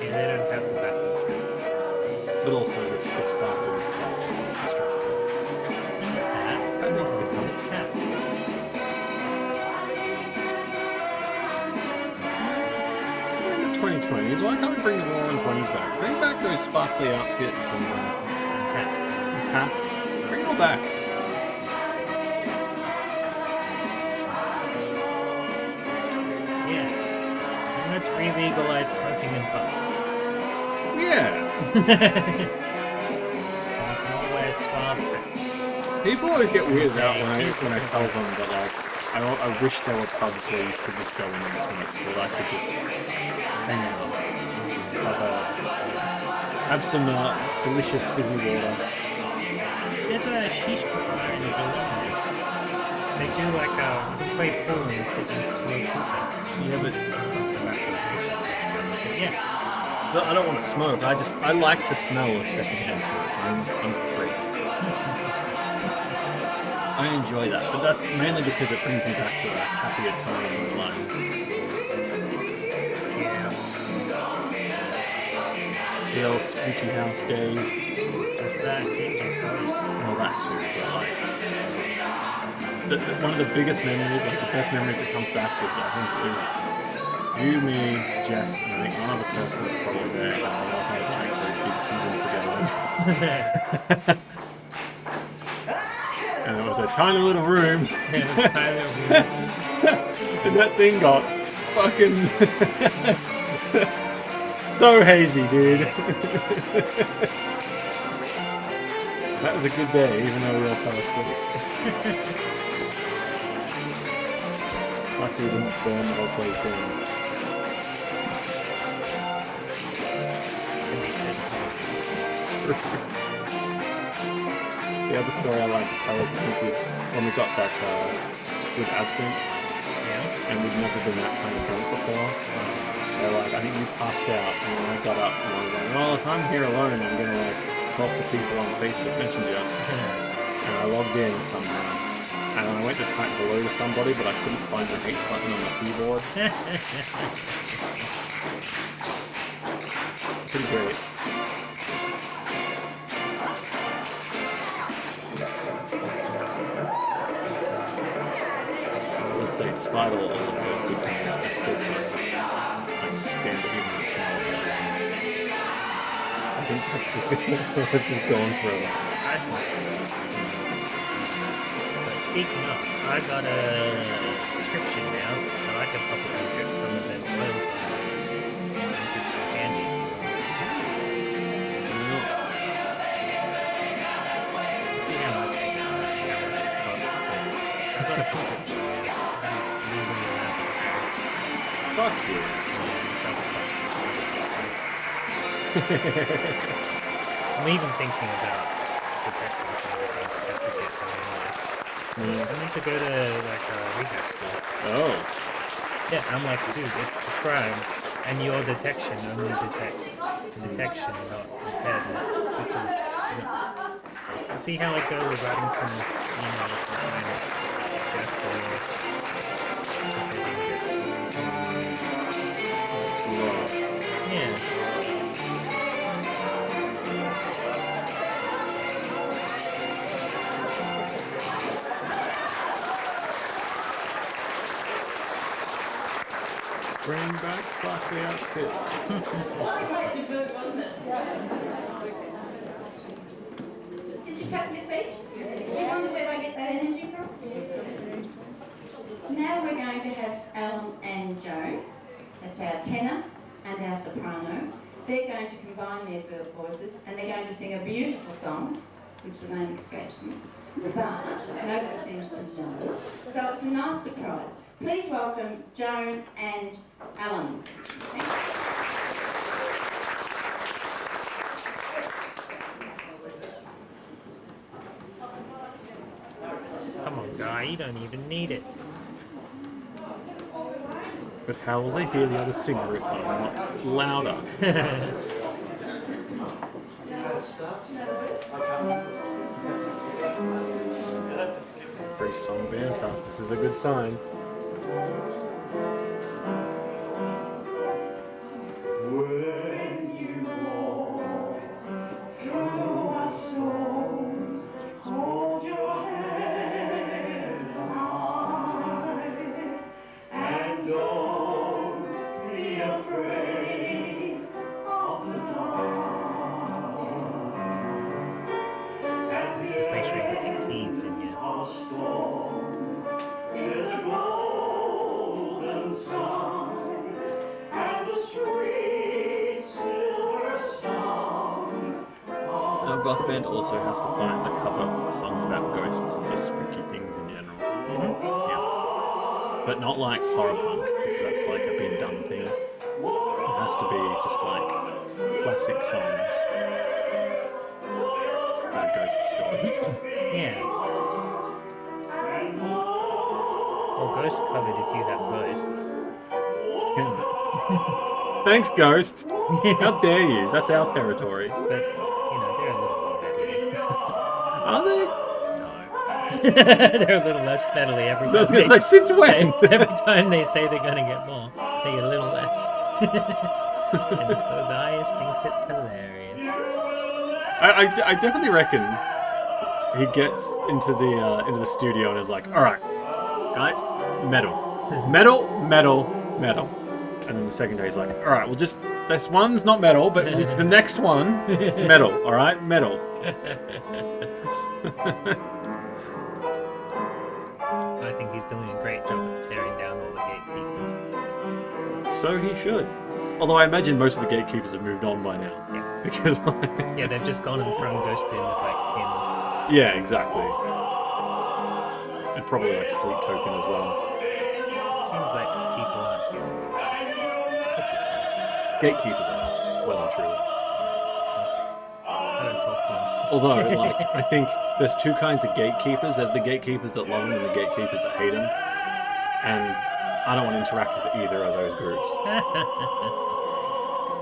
Yeah, they don't have the battle. But also the sparkling sparkles is distracting. And the cat. That needs to be This honest. cat. We're in the 2020s. Why can't we bring the roaring 20s back? Bring back those sparkly outfits and tap. Bring it all back. Yeah. And let's re-legalize smoking in pubs. Yeah. You can all wear suave hats. People always get weirded out when I tell them that like I wish there were pubs where you could just go in and smoke, so that I could just hang out, have some delicious fizzy water. There's a sheesh bar in Geelong. They do like you can play pool and sit and smoke. Yeah, but It's not tobacco. But yeah. I don't want to smoke. I like the smell of secondhand smoke. I'm a freak. I enjoy that, but that's mainly because it brings me back to a happier time in my life. Yeah. The old spooky house days, Just that ginger pose. all that too. But like, one of the biggest memories, like the best memories that comes back is I think is you, me, Jess, and I think one other person was probably there. And we all had like those big convince together. And it was a tiny little room. And that thing got fucking so hazy, dude. That was a good day, even though we all fell asleep. Luckily, we didn't burn the whole place down. The other story I like to tell is when we got that with absinthe, and we'd never been that kind of drunk before. They're like, I think you passed out, and then I got up and I was like, well, if I'm here alone, I'm gonna like talk to people on Facebook Messenger. And I logged in somehow, and I went to type hello to somebody, but I couldn't find the H button on the keyboard. It's pretty great. Say, despite all of those good times, I still can't stand to even smell of it. I think that's just that's just going forever. I think so. But speaking of, I got a prescription now, so I can probably drip some of them oils on interesting candy. See how much it costs, but I got a prescription. Fuck you. I'm even thinking about the testing some of the things I have to get done anyway. I need to go to like a rehab school. Oh. Yeah, I'm like, dude, it's prescribed, and your detection only detects detection, not preparedness. This is nuts. So we'll see how it goes with writing some emails and trying to check because they're dangerous. That's low. Yeah. Bring back sparkly outfits. Did you tap your feet? Do you wonder where they get that energy from? Now we're going to have Alan and Joan. That's our tenor and our soprano. They're going to combine their voices and they're going to sing a beautiful song, which the name escapes me, but nobody seems to know. So it's a nice surprise. Please welcome Joan and Alan. Thank you. Come on, guy, you don't even need it. But how will they hear the other singer if I'm not louder? Free song banter. This is a good sign. When you walk goth band also has to find the cover songs about ghosts and just spooky things in general. Yeah. But not like horror punk, because that's like a been done thing. It has to be just like classic songs about ghost stories. Yeah. Or ghost covered if you have ghosts. Thanks, ghost. How dare you? That's our territory. But, they're a little more metally. Are they? No. They're a little less metally every I was time. gonna say, since when? Every time they say they're gonna get more, they get a little less. And Tobias thinks it's hilarious. I definitely reckon he gets into the studio and is like, all right, guys, metal, metal. And then the second day he's like, all right, well, just this one's not metal, but the next one, metal. All right, metal. I think he's doing a great job of tearing down all the gatekeepers. So he should. Although I imagine most of the gatekeepers have moved on by now. Yeah. Because Yeah, they've just gone and thrown Ghost in with like him. yeah, exactly. And probably like Sleep Token as well. Seems like people aren't here. Which is fine. Gatekeepers are well and truly. I don't talk to him. Although, like, I think there's two kinds of gatekeepers. There's the gatekeepers that love him and the gatekeepers that hate him. And I don't want to interact with either of those groups.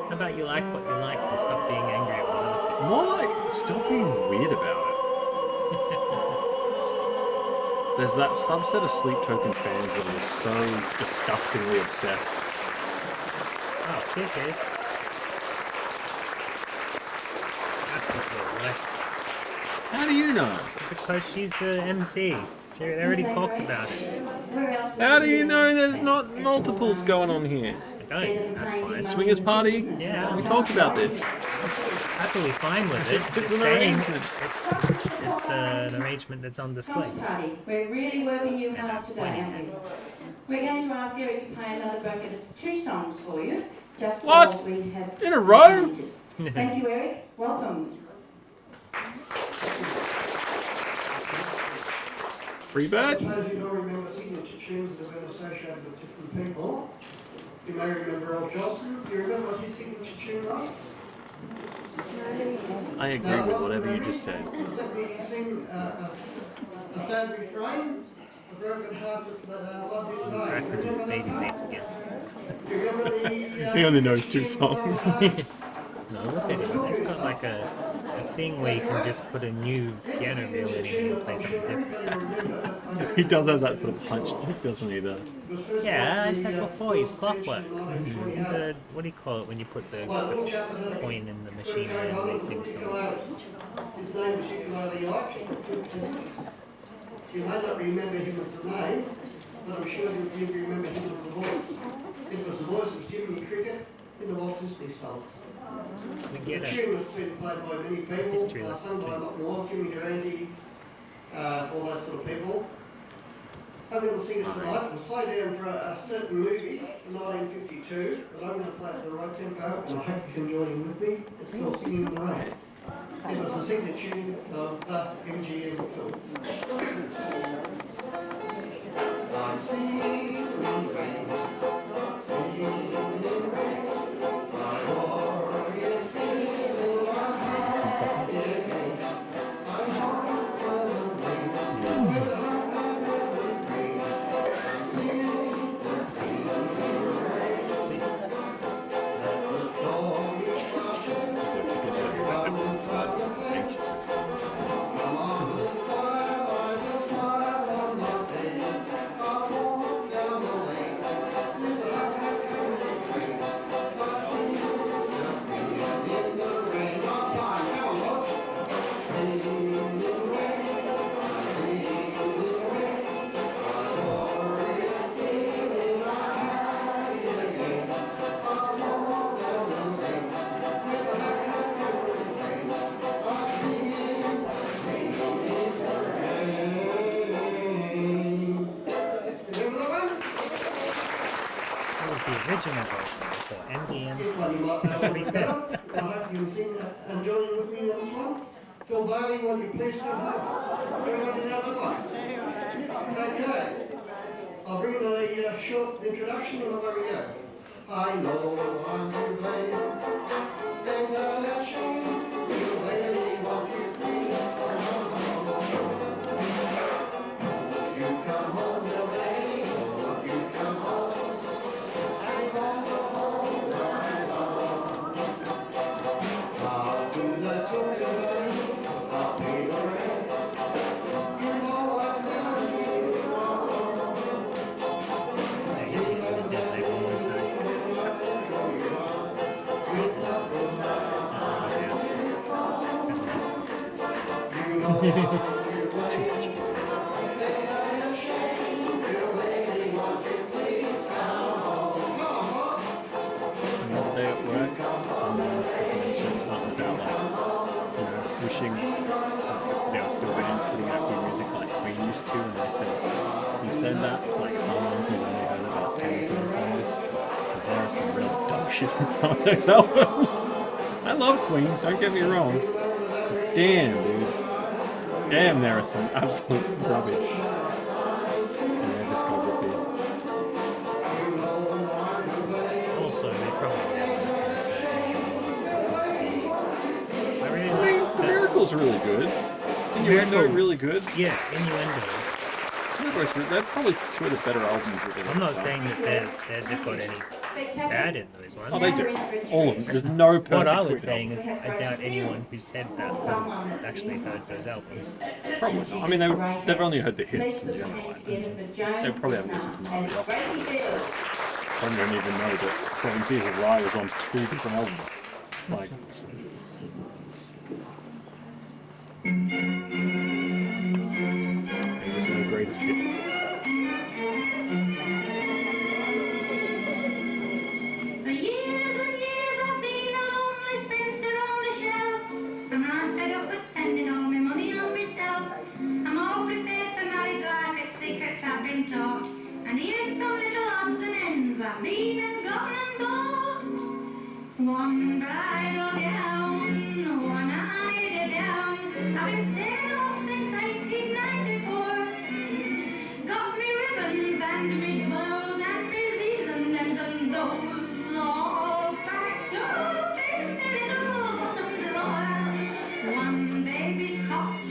How about you like what you like and stop being angry at one another? More like, stop being weird about it. There's that subset of Sleep Token fans that are so disgustingly obsessed. Oh, this is. That's not real life. How do you know? Because she's the MC. They already talked about it. Where else would How do you know there's not multiples going on here? I don't. That's fine. Swingers party? Yeah. We talked about this. Happily fine with it. It's an saying arrangement. It's an arrangement that's on display. House party. We're really working you hard today, aren't we? We're going to ask Eric to play another bucket of 2 songs for you. Just What? while we have In a some row? challenges. Thank you, Eric. Welcome. Freebird? Suppose you all remember signature tunes that have been associated with different people. You may remember Earl Johnson. Do you remember what his signature tune was? I agree with whatever you just said. Let me sing a sad refrain. A broken heart that loved his Back name. with the Remember baby that? face again. Do you remember the... He only knows 2 songs. No, look at it. It's got like a thing where you can just put a new piano reel in it and play something different. He does have that sort of punch trick, doesn't he, though? Yeah, I said before, he's clockwork. He's a, what do you call it when you put the coin in the machine and they sing songs? His name was Ukulele Ike. You may not remember him as the name, but I'm sure you remember him as the voice. It was the voice of Jiminy Cricket in the Walt Disney songs. We The get a tune has been played by many people, history lesson, sung by a lot more, Jimmy Durante, all those sort of people. I'm going to sing it tonight. It was played down for a certain movie in 1952, but I'm going to play it at the right tempo, and I hope you can join in with me. It's called Singing in the Rain. It was the signature tune of MGM films. I'm singing in the rain, singing in the rain. My heart is feeling my heart again. My heart will ring with a heart that will ring. Singing in the rain. Let the storm be flashing. Run from the fence. Come on the fire, the smile on my face. I'll walk down the lane with a heart that will ring. I'll sing in the rain. Last time, come on, Rob. Sing in the rain. Sing in the rain. My heart is feeling my happy again. I'll walk down the lane with a heart that will ring. I'll sing in the rain. Remember that one? that was the original version before This MDM's. one you might know That's pretty better. I hope you can sing and join in with me on this one. Phil Bailey, will you please come up? Do we want another one? Okay. I'll bring a short introduction and away we go. I know I'm to blame, and I'll show you Bailey, won't you please come home? You come home, Phil Bailey, won't you come home? I want to go home, right home. I'll do the toilet, I'll pay the rent. You know I'm telling you. Yeah, you can go to Death Day one more time. It's too much. Another day at work, someone mentioned something about wishing there were still bands putting out good music like Queen used to, and they said, you said that like someone who's only heard about 10 Queen songs, because there are some real dog shit in some of those albums. I love Queen, don't get me wrong. But damn, dude. Damn, there are some absolute rubbish in their discography. Also, they probably never listened to any of those songs. I really I mean, like The that. Miracle's really good. Innuendo really good. Yeah, Innuendo. They're probably two of the better albums that they've I'm not ever saying done. that they've got any bad in those ones. Oh, they do. All of them. There's no perfect What I was Queen saying album. is, I doubt anyone who said that would actually heard those albums. Probably not. I mean, they've only heard the hits in general. I imagine. They probably haven't listened to none of the others. Some don't even know that Seven Seas of Rye was on 2 different albums. Like, it was no greatest hits. For years and years I've been a lonely spinster on the shelf. And I'm fed up with spending all my money on myself. I'm all prepared for married life, its secrets I've been taught. And here's some little odds and ends I've been and gone and bought. One bridal gown, one eider down. I've been sailing home since 1894. Got me ribbons and me bows and me these and thems and those. All packed up in the little bottom drawer. One baby's cot,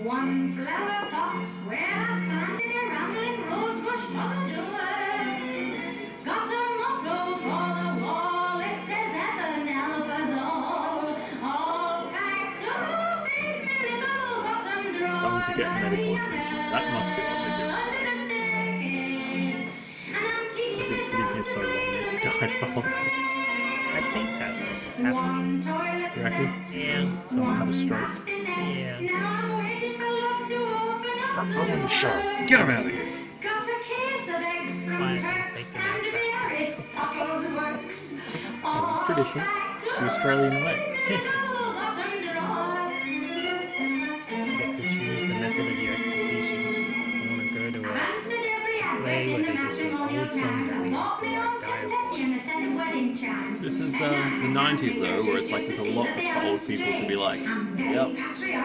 one flower pot, where I planted a rambling rose bush for the door. Got a motto for the wall, it says heaven help us all packed up in the little bottom drawer. Going to get medical attention. That must be what they do. I've been sitting here so long, they died of old age. I think that's what was happening. You reckon? Yeah. Someone had a stroke. Yeah. I'm on the show. Get him out of here. Got a case of eggs from Why Kirk's take them and out back? Aristotle's works. This is tradition. It's the Australian way. You get to choose the method of your execution. You want to go to a play where they just sing old songs that lead to like dialogue. This is the 90s though, where it's like there's a lot for old people to be like, yep,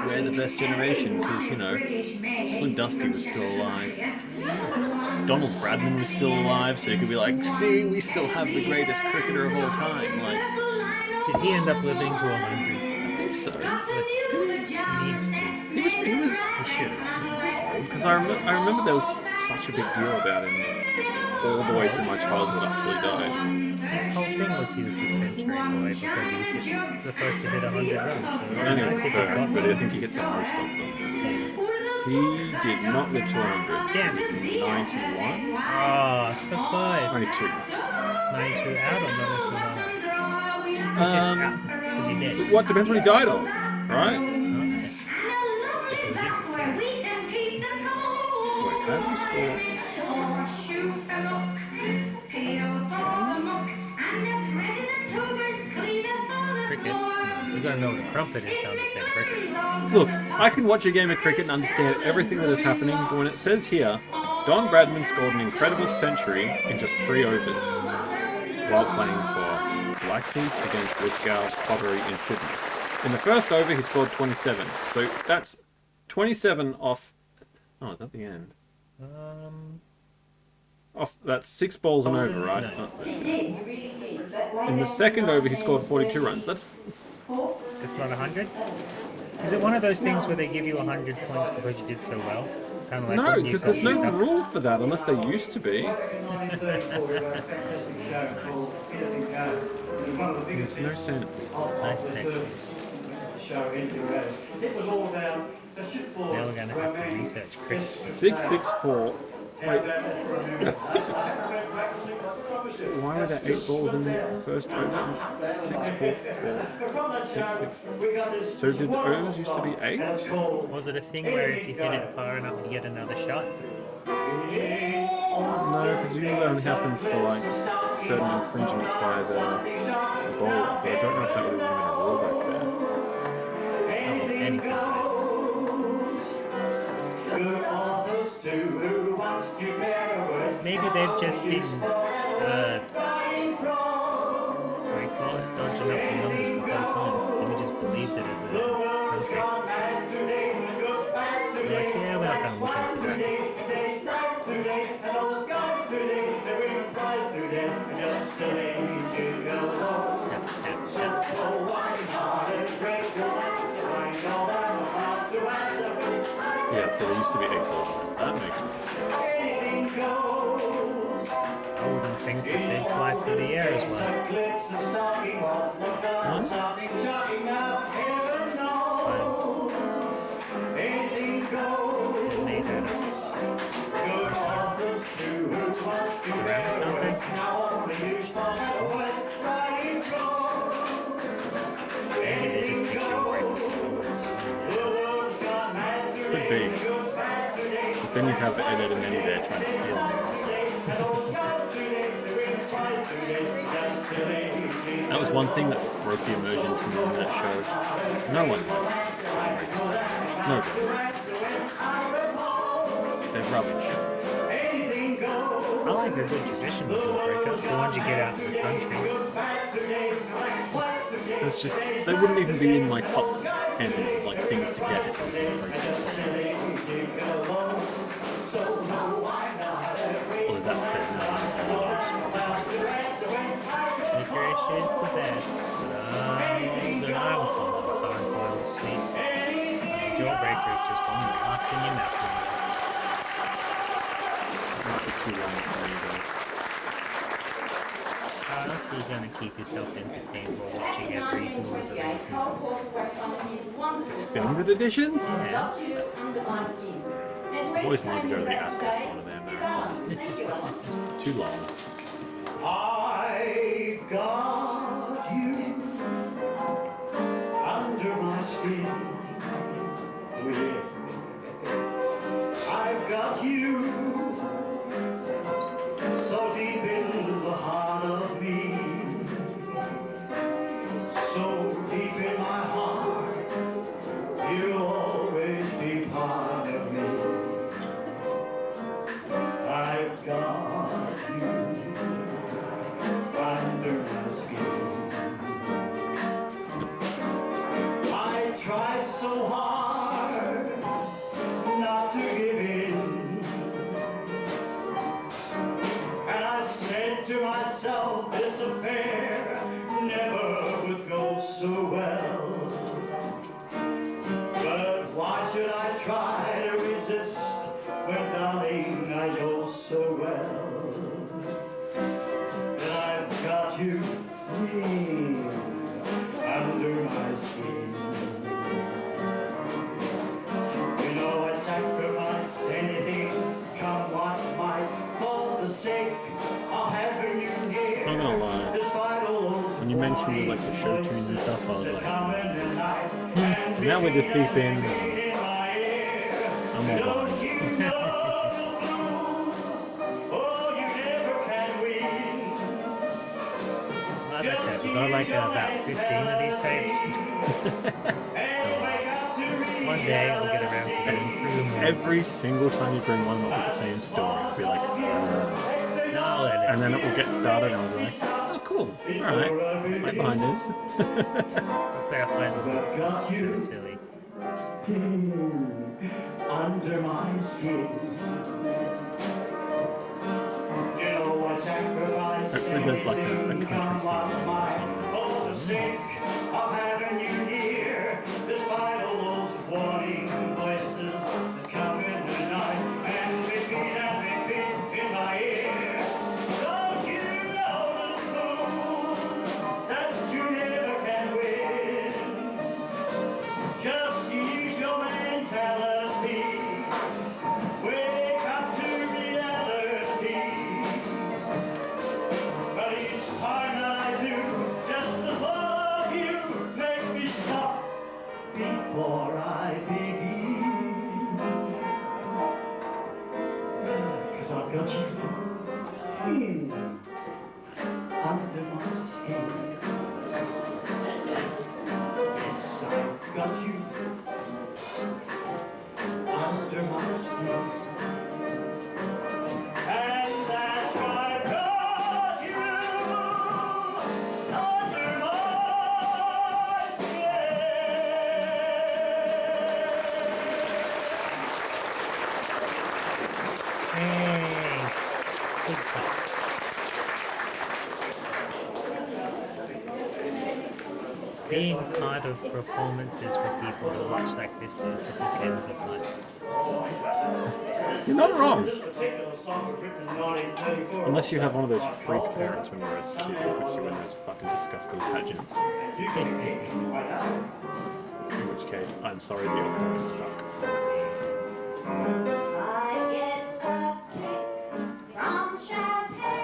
we're the best generation, because, you know, Slim Dusty was still alive. Donald Bradman was still alive, so you could be like, see, we still have the greatest cricketer of all time. Like, Did he end up living to 100? I think so. He needs to. He was He should have. because I remember there was such a big deal about him all the way through my childhood up till he died. His whole thing was he was the century boy because he hit the first to hit 100 runs. So Only I the think he got first, but I there. think he hit the most of them. Yeah. He did not live to 100. Damn. 91? Oh, so close. 92. 92 out or 92 out? Is he dead? What depends what he died of, right? Okay. If it was interference. Wait, how do you score? Cricket? No, you gotta know what a crumpet is to understand cricket. Look, I can watch a game of cricket and understand everything that is happening, but when it says here, Don Bradman scored an incredible century in just 3 overs while playing for Blackheath against Lithgow Pottery in Sydney. In the first over, he scored 27. So that's 27 off. Oh, it's at the end. Off. That's 6 balls and over, right? He did, he really did. That way In the down second the over, he right-hand scored 42 side. runs. That's It's not 100. Is it one of those things where they give you 100 points because you did so well? Kind of like no, when you because got there's no beat up. rule for that unless they used to be. Makes no sense. Nice sentence. It was all about the shipboard. Now we're going to have to research cricket. 664. Wait, why were there 8 balls in the first over? 6-4. 6-6. So did the overs used to be 8? Was it a thing where if you hit it far enough you get another shot? No, because usually it only happens for like certain infringements by the bowler, but I don't know if that would have been a rule back there. Oh, anything goes. Maybe they've just been what do you call it? Dodging up the numbers the whole time. Maybe just believed it as a country. They're like, yeah, we're not going to look into that. Yeah, so there used to be 8 balls in it. That makes more sense. I wouldn't think that they'd fly through the air as well. Because they're made out of ceramic, aren't they? Maybe they just pick your breakers. Could be. But then you have Ed, Ed and Eddie there trying to steal them. That was one thing that broke the immersion from on that show. No one likes breakers. Nobody. They're rubbish. I like a good traditional jawbreaker, the ones you get out in the country. It's just, they wouldn't even be in my top 10 like things to get if I was in races. Although that said, no, I'll just probably Licorice is the best, but I'm fond of hard boiled sweet. Jawbreaker is just one that lasts in your mouth. might be too long for me though. How else are you going to keep yourself entertained while watching every Lord of the Rings movie? Extended editions? Yeah. I've always wanted to go to the Aztec one of their marathons. It's just too long. I got you under my skin. Oh, yeah. I've got you so deep in the heart of me. So deep in my heart, you'll always be part of me. I've got you under my skin. I tried so hard not to give in, and I said to myself this affair never would go so well. But why should I try to resist when, darling, I know so well that I've got you under my skin. You know I sacrifice anything, come what might, for the sake of having you near. I'm not gonna lie. Despite all those When you mentioned like the show tunes and stuff, I was like, come in the night now we're this deep in. in my ear. I'm all Don't behind. you know? Oh, you never can win. As I said, we've got like about 15 of these tapes. So one day I'll get around to going through them all. Every single time you bring one up with the same story, I'll be like, No, and then it will get started and I'll be like, oh cool, Cool. Alright. Right behind this. Hopefully I find the book. It's pretty silly. Under my skin. You know I sacrifice Hopefully there's like a everything country from song or my something. for the sake of having you here, despite all those warning voices that come in the night and repeat in my ear. Don't you know, little fool, that you never can win? Just use your mentality. Wake up to reality. But each time I do, just the thought of you makes me stop before I begin. 'Cause I've got you under my skin. Yes, I've got you under my skin. And that's why I've got you under my skin. Hey! Big claps. Being part of performances for people to watch like this is the bookends of life. You're not wrong. This particular song was written in 1934. Unless you have one of those freak parents when you're a kid who puts you in those fucking disgusting pageants. You can hate me right now. In which case, I'm sorry, the your parents suck. I get a kick from champagne.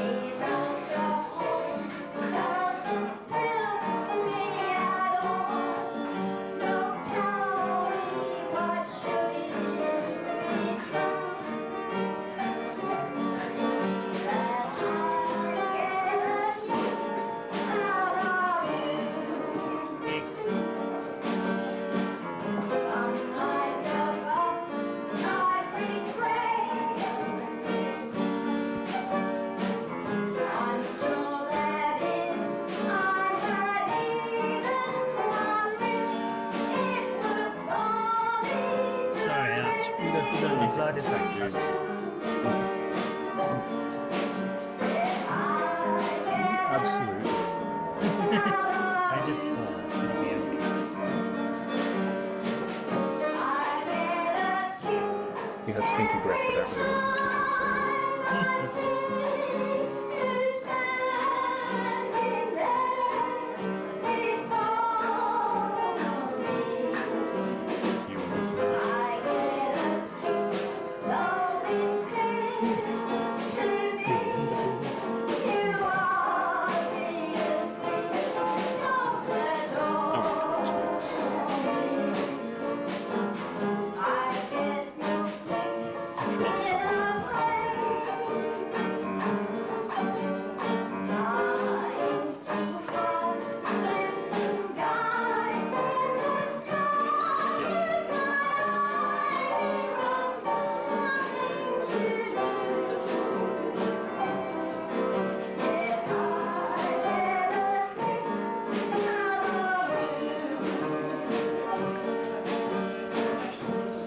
Even the home doesn't thrill me at all. So tell me, what should be true? That I get a kick out of you. Sorry, ouch. Inside is like puzzle. Absolutely. I just fall. It'll be okay. You have stinky breath that everyone kisses so you will miss it. I'm sure I'll come up with nice ideas.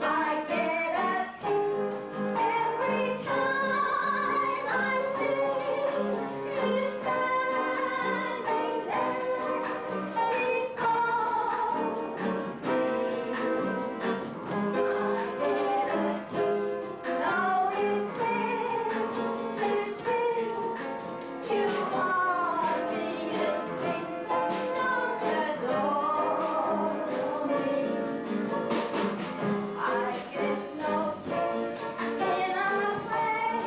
I get a kick every time I see you standing there before me. I get a kick, though it's clear to see you want me to sing. Don't adore me. I get no kick in a play.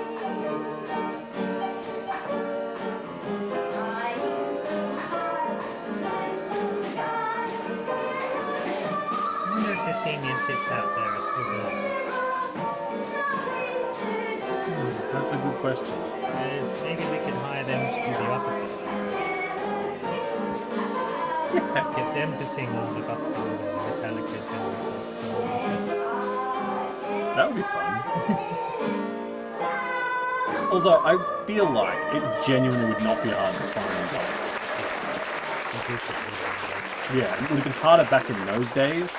I use a heart, listen, guys, I wonder if the senior sits out there are still doing this. That's a good question. Maybe we could hire them to do the opposite. Get them to sing all the pop songs and Metallica sing all the pop songs and stuff. That would be fun. Although I feel like it genuinely would not be hard to find. Yeah, it would have been harder back in those days.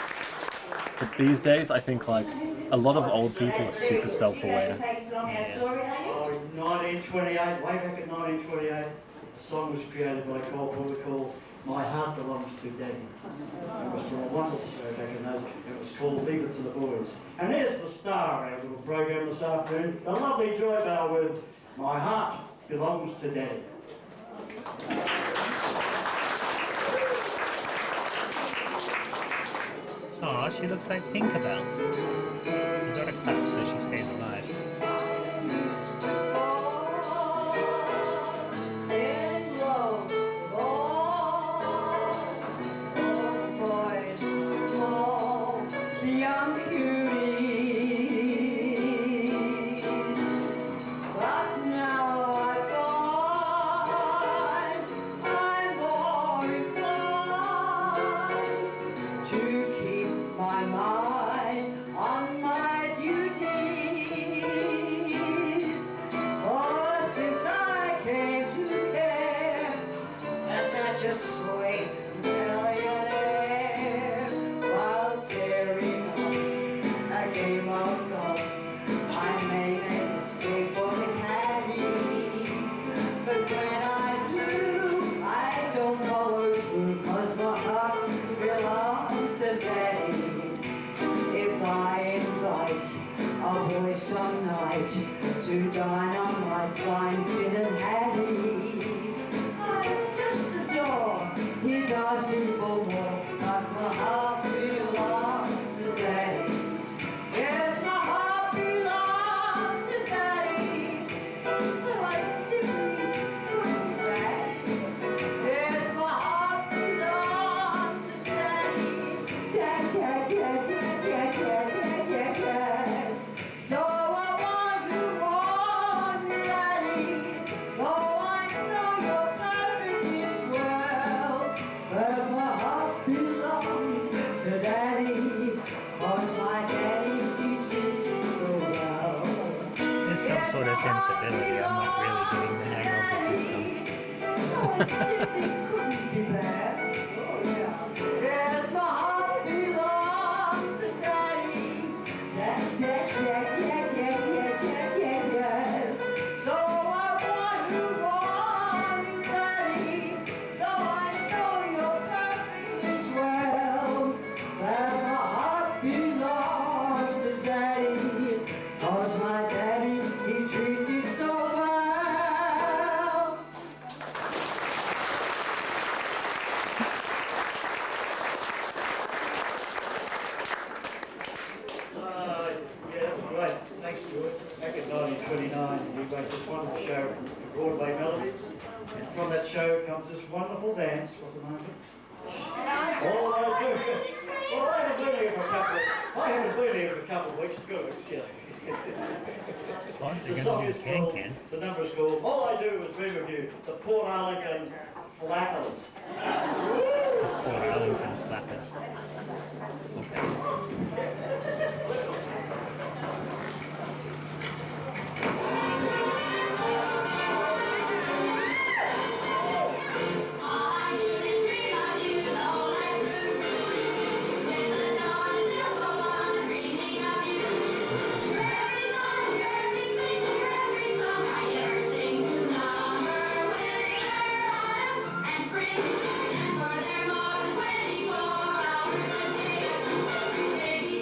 But these days, I think like a lot of old people are super self-aware. Takes along our story, don't you? Oh, 1928, way back in 1928, the song was created by Cole Porter called My Heart Belongs to Daddy. It was from a wonderful show back in those. It was called Leave It to the Boys. And there's the star of our little program this afternoon, the lovely Joy Bell with My Heart Belongs to Daddy. Oh, she looks like Tinkerbell. You gotta clap so she stays alive. In love, those boys, all the young cuties. But now I find I'm more inclined to keep my mind on my duties. For since I came to care as such a sweet millionaire, while tearing up a game of golf, I may make for the caddy. But when I do, I don't follow through, 'cause my heart belongs to Daddy. If I invite a boy some night to dine on my fine fin and hattie, I just adore he's asking for more, but my heart belongs to Daddy. Yes, my heart belongs to Daddy, so I simply couldn't brag. Yes, my heart belongs to Daddy. Dad, dad, dad, dad, dad, dad, dad, dad, dad. So I want you more, Daddy, though I know you're perfectly swell. But my heart belongs to Daddy, 'cause my daddy, he treats me so well. There's some sort of sensibility I'm not really getting the hang of with this song. So I simply couldn't be bad. Oh yeah. Yes, my heart belongs to Daddy. Dad, dad, dad, dad, dad, dad, dad, dad. So I want you on, Daddy, though I know you're perfectly swell. But my heart belongs to Daddy, 'cause my daddy, he treats it so well. Yeah, that was great. Thanks, George. Back in 1929, we made this wonderful show, Broadway Melodies. And from that show comes this wonderful dance. What's the name of it? All I do. Well, I haven't been here for a couple of weeks. Good, yeah. What? The They're song gonna is do called, Can-Can. the number is called All I Do Is Dream of You, the Port Arlington Flappers. Port Arlington Flappers. I didn't dream of you the whole night through. When the dawn is still on, dreaming of you. You're every thought, you're everything, you're every song I ever sing. Summer, winter, autumn, and spring. And for there more than 24 hours a day. They'd be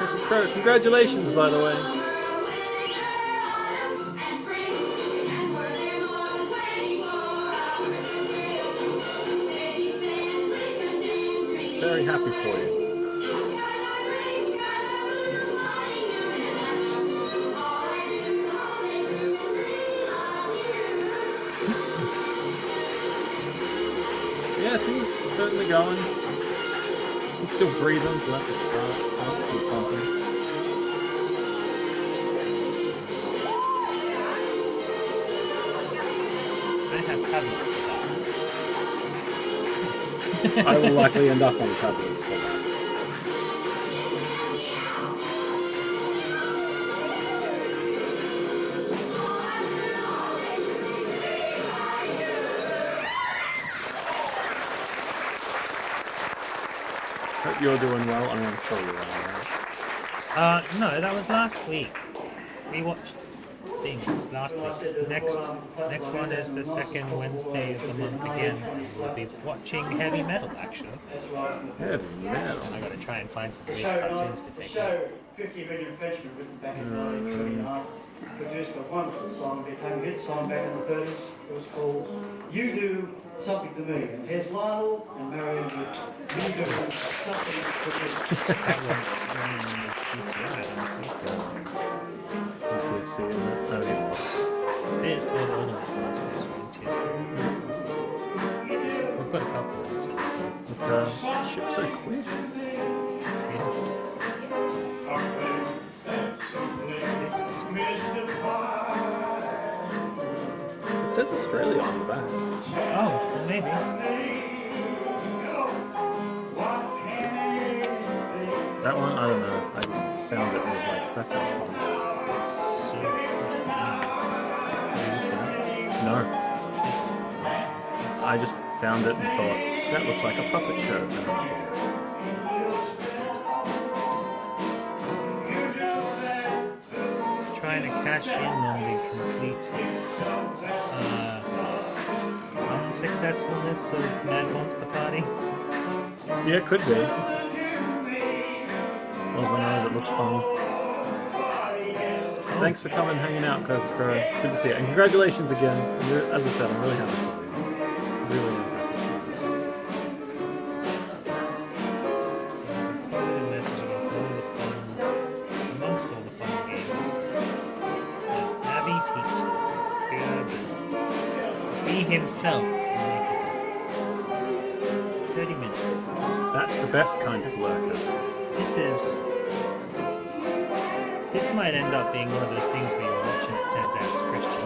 Crow, congratulations, by the way. Very happy for you. Yeah, things are certainly going. I'm still breathing, so that's a start. I'm still pumping. I have tablets for that. I will likely end up on tablets for that. Hope you're doing well. I mean, I'm sure you are, right? No, that was last week. We watched things last week. Next one is the second Wednesday of the month again. We'll be watching heavy metal, actually. Heavy metal. I gotta try and find some great Show, cartoons to take out. show 50 Million Frenchmen, written back in 1929, produced a wonderful song, became a hit song back in the 30s. It was called You Do Something to Me. And here's Lionel and Marion with You Do Something to Me. That one, PCI, I don't think. TSC, is it? Oh, yeah. It's all the other ones from TSC. We've got a couple of them, so But, ship so quick. this one's great. It says Australia on the back. Oh, maybe. That one, I don't know. I just found it and was like, that sounds fun. So, what's the name? No, It's I just found it and thought, that looks like a puppet show. And I'm like, It's trying to cash in on the complete unsuccessfulness of Mad Monster Party. yeah, it could be. All I know is it looks fun. Thanks for coming and hanging out, Cobra Crow. Good to see you. And congratulations again. As I said, I'm really happy for you. Really happy. There's a positive message against all the fun, amongst all the fun games. As Abby teaches Gerben to be himself and make a difference. 30 minutes. That's the best kind of lurker. This might end up being one of those things where you watch and it turns out it's Christian.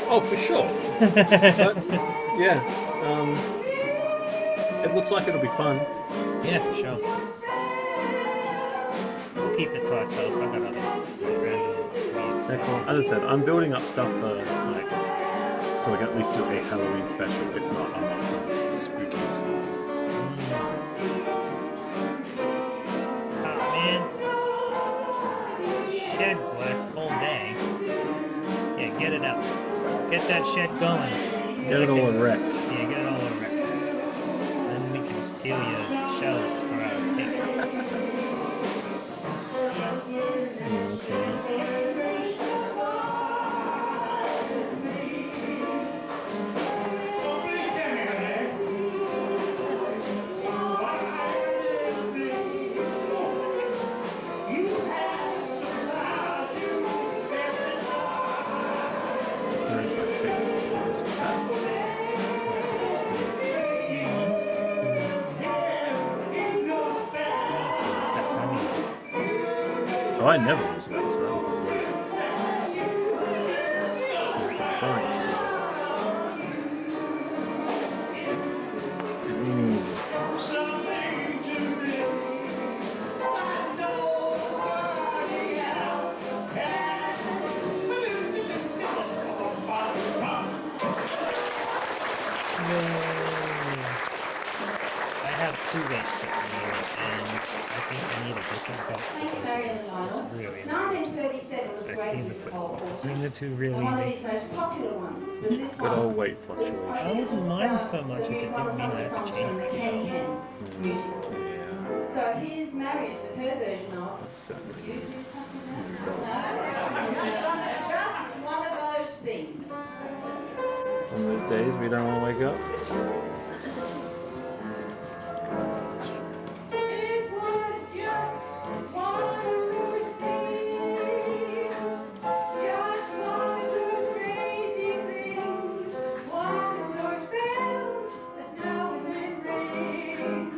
Oh, for sure. Yeah. It looks like it'll be fun. Yeah, for sure. We'll keep it to ourselves. I've got other random Yeah, cool. As I said, I'm building up stuff for like, so we can at least do a Halloween special, if not a month of spookies. Oh man. Shed work all day. Yeah, get it up. Get that shed going. Get it all erect. Yeah, get it all erect. Then we can steal your shelves for our takes. Just notice my feet. It's that time of year. Oh, I never lose weight, so I'm trying to. Easy. I have two weights at the moment, and I think I need a different belt for Thank you, both. Marion and It's Lionel. really 1937 was I've great seen the for flip cold flop water. between the two real And one of easy. his most popular ones was this Good one. old weight fluctuation. I wouldn't mind so much if it didn't mean I had to change the my Can belt. Can musical. Yeah. So So his marriage with her version of Certainly. you do something else. Just one of those things. On those days we don't want to wake up. It was just one of those things, just one of those crazy things, one of those bells that now and then ring.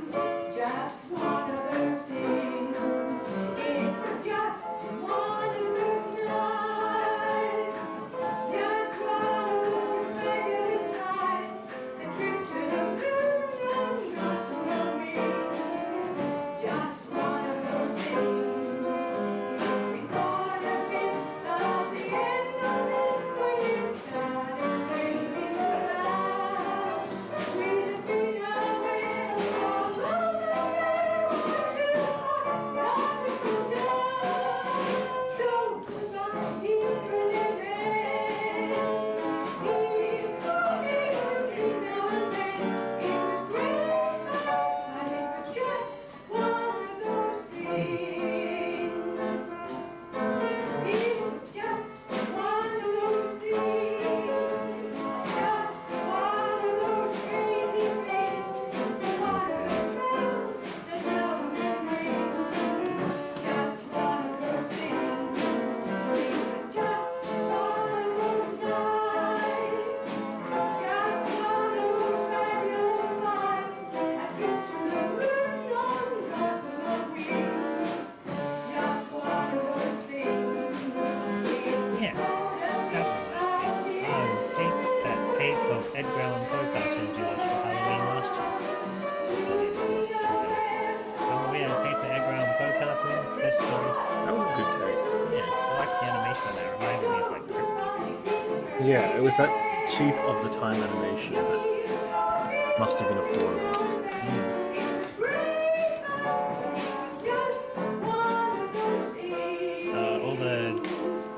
Just one of those things. It was just one of those nights, just one of those fabulous nights, a trip to the moon on gossamer wings. Just one of those things. We thought a bit of the end of it when it started raining loud. We'd have been away for long, it was too hot not to go down. So goodbye, dear living. He's talking to me now and then. It was great fun, and it was just one of those things. It was just one of those things, just one of those crazy things, one of those bells that now and then ring. Just one of those things. It was just one of those nights, just one of those fabulous nights, a trip to the moon on gossamer wings. Just one of those things. Yes, that reminds me. That tape of Edgar Allan Poe cartoons you watched for Halloween last year. Remember we had a tape of Edgar Allan Poe cartoons? Best stories. That was a good take. Yeah, I like the animation of that. Reminded me of like Crypt Keeper. Yeah, it was that cheap of the time animation that must have been affordable. All the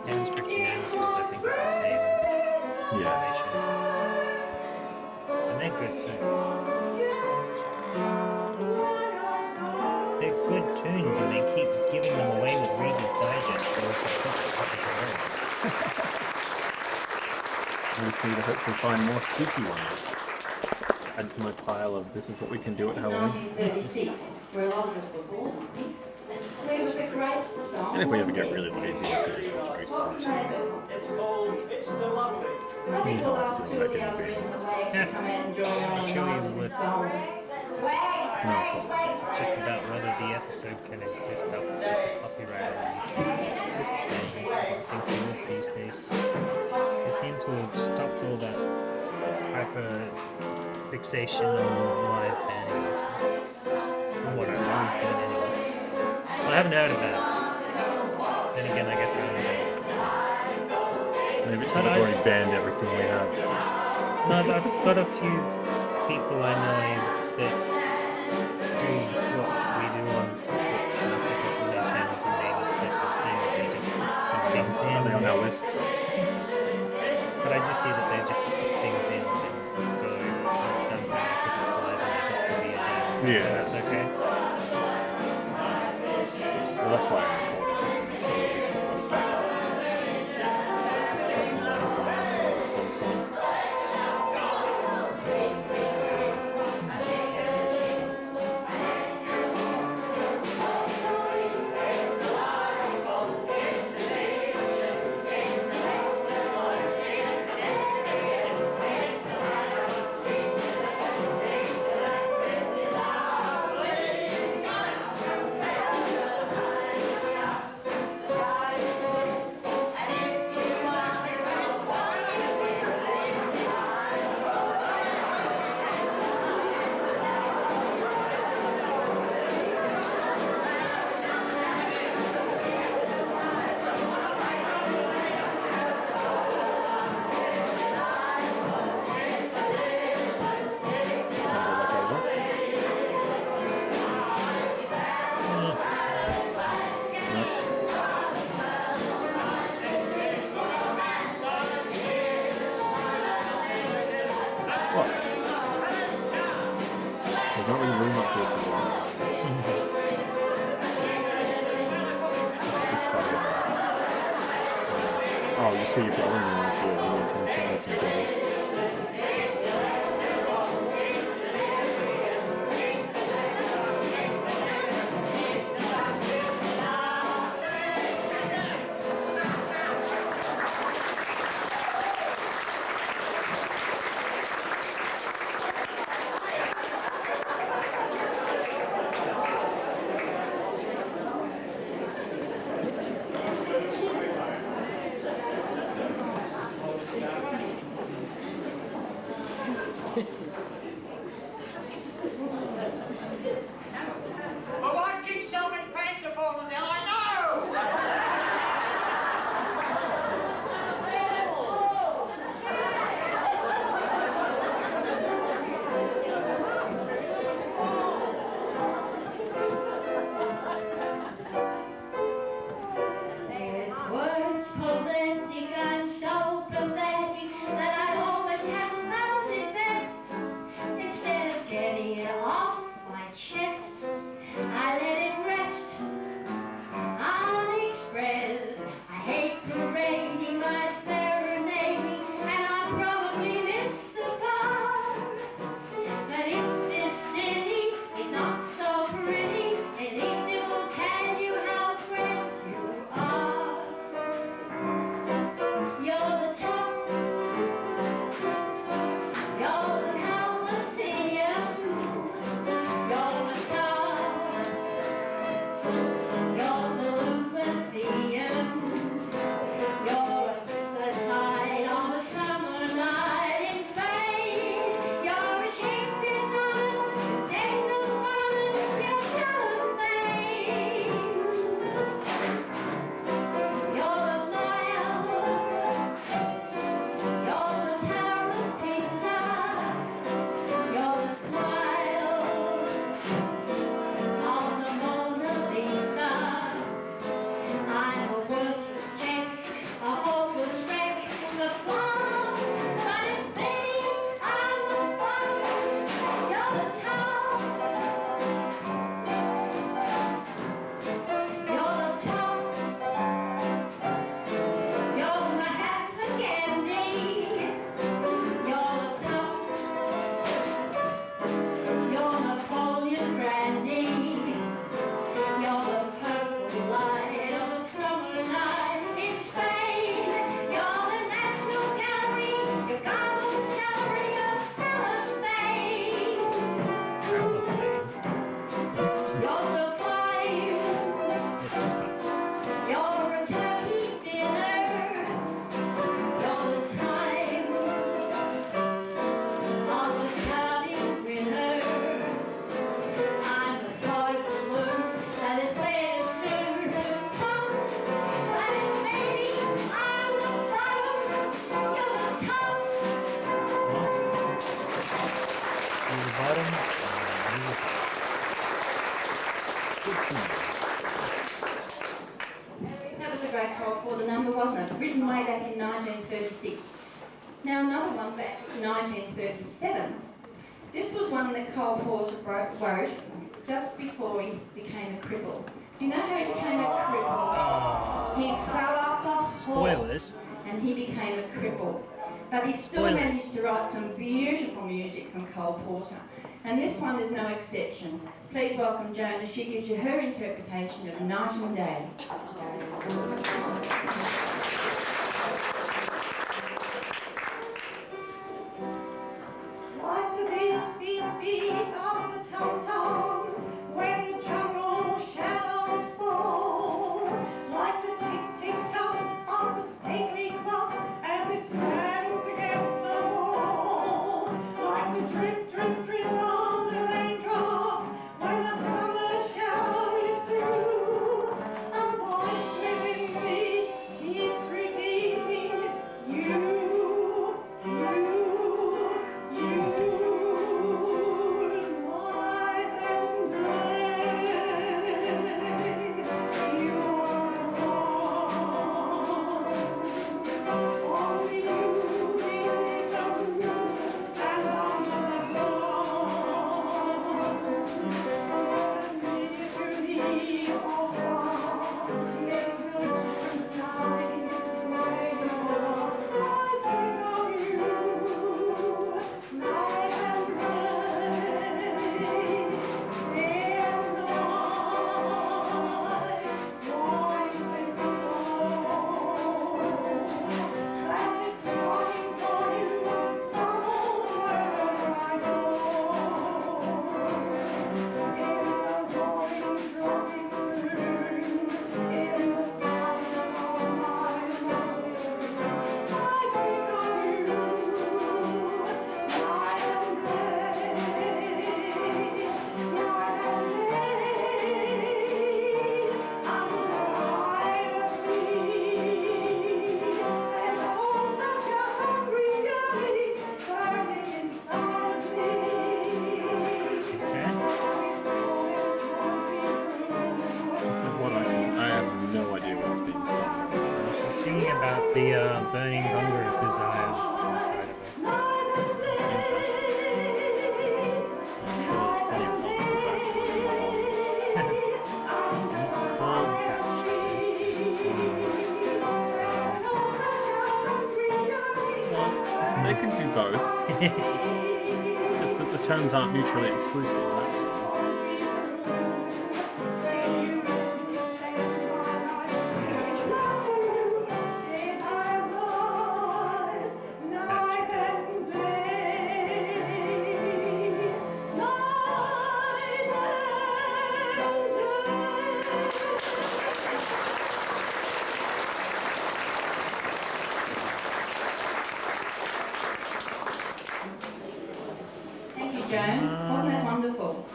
Hans Christian Andersens, I think, was the same Yeah. animation. And they're good too. They're good tunes and they keep giving them away with Reader's Digest so we can put the copies away. I just need to hopefully find more spooky ones. Add to my pile of this is what we can do at Halloween. 1936, where a lot of us were born, I think. There was a great song. And if we ever get really lazy, we could just watch Goosebumps. It's called It's the Lovely. I think the last two of the other reasons the wags Yeah. to come out and join on I'm the sure night you of the would. song. Wags, wags, wags, Just about whether the episode can exist up with the copyright on YouTube. This band, I think they would these days. They seem to have stopped all that hyper fixation on live banning and stuff. From what I've always seen anyway. Well, I haven't heard about it. Then again, I guess I haven't heard about it. Maybe it's But because I- we've already banned everything we have. No, but I've got a few people I know that do what we do on Twitch. I forget what their channels and names, but they're saying that they just put things in. Are they on our list? I think so. But I just see that they just put things in and go, oh, done that because it's live and they drop the video down. Yeah. And that's okay. Well, that's why I recorded everything, so at least we've got it back up. Chuck them on at some point. Oh, you see your brother-in-law if you're willing to chat with each other. My wife keeps so many pants are falling down, I know! There's words poetic and so pathetic that I always have found it best. Instead of getting it off my chest, I let it rest unexpressed. I hate parading my serenading, and I probably miss the part. But if this ditty is not so pretty, at least it will tell you how great you are. You're the top, you're the Colosseum, you're the top, you're the Lutheran, you're the side on the summer night in Spain, you're a Shakespeare sonnet, Stendhal's sonnet, you're Columbain. You're the Nile, you're the Tower of Pisa, you're the smile of the Mona Lisa. I'm a worthless check, a hopeless wreck, the flop, but if baby I'm the bottom, you're the top. You're the top. You're Mahatma Gandhi. You're the top. You're Napoleon Brandy. You're the purple light of a summer night in Spain. You're the National Gallery. You got no salary, you're cellophane. You're so fine. You're a turkey dinner. You're the time of the cloudy winter. I'm a toy balloon that is waiting soon to come. But if maybe I'm the bottom, you're the top. You're the bottom. Good to know. That was a great Cole Porter number, wasn't it? Written way back in 1936. Now another one back in 1937. This was one that Cole Porter wrote just before he became a cripple. Do you know how he became a cripple? He fell off a horse Spoilers. and he became a cripple. But he still Spoilers. managed to write some beautiful music from Cole Porter. And this one is no exception. Please welcome Joan as she gives you her interpretation of Night and Day. Like the beat, beat, beat of the tom-toms when the jungle shadows fall. Like the tick, tick, tock of the stately clock as it stands against the wall. Like the drip, drip, drip of the raindrops when the summer shower is through. A voice within me keeps repeating What I have no idea what's being sung. She's singing about the burning hunger of desire inside of her. Fantastic. I'm sure there's plenty of multiple bachelors in the audience. All bachelors. Well, they can do both. Just that the terms aren't mutually exclusive, that's all. Thank you, Joan. Wasn't that wonderful?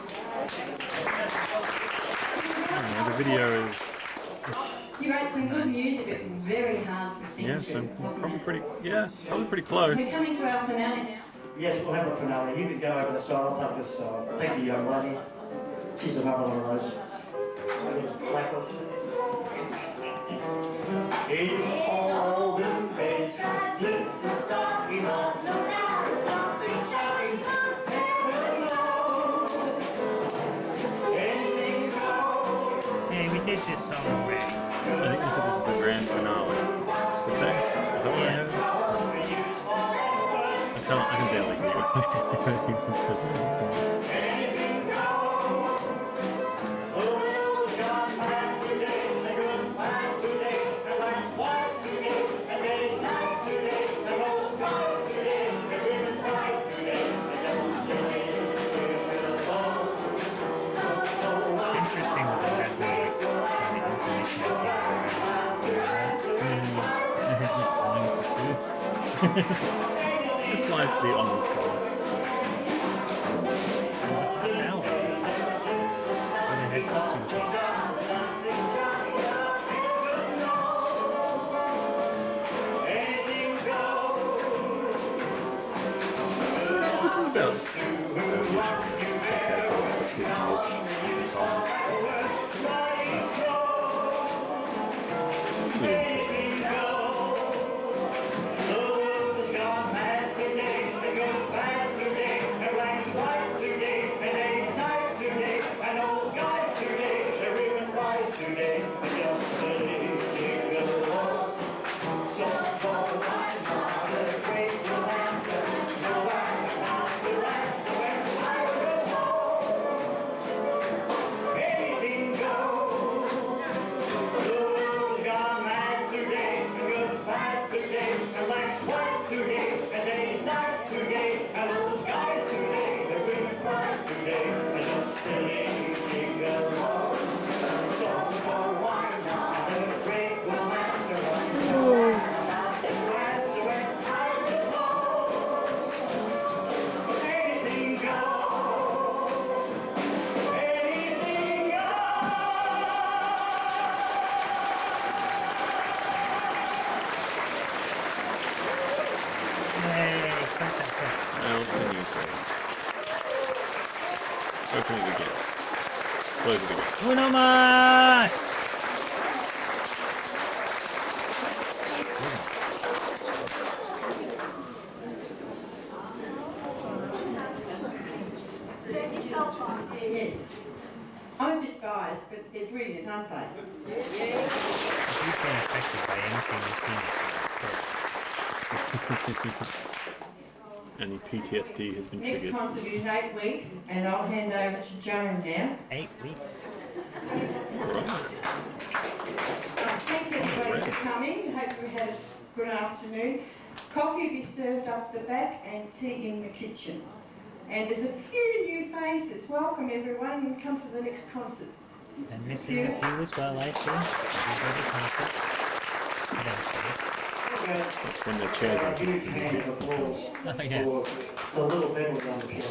The video is, You wrote some good music, but very hard to sing yeah, to, so wasn't probably it? pretty close. We're coming to our finale now. Yes, we'll have a finale. You can go over the side. I'll take this side. Thank you, young lady. She's another one of those. Blacklist. In olden days, this is stuff we lost. There's nothing shouting, never know. Anything goes. Hey, we did this song already. I think this was the grand finale. Did they? Is that what I heard? I can barely hear it. It says that. Anything goes. The world's gone back today. They go back today. And like white today. And day's night today. And old skies today. And women cry today. And just silly It's interesting that they had the intermission at And he's not calling for food. It's like the encore. now when they had costume change. This is about Yay! Well, can you say? Open it again. Close it again. Uno más! Yes. I'm a bit biased, but they're brilliant, aren't they? If you've been affected by anything you've seen this week, it's Any PTSD has been Next triggered. concert is 8 weeks, and I'll hand over to Joan now. 8 weeks. Thank you everybody for coming. Hope you had a good afternoon. Coffee will be served up the back and tea in the kitchen. And there's a few new faces. Welcome everyone and come to the next concert. And missing a few as well, I see. Everybody passes. Eventually. That's when the chairs are A huge hand of applause Oh, yeah. for the little medals on the piano.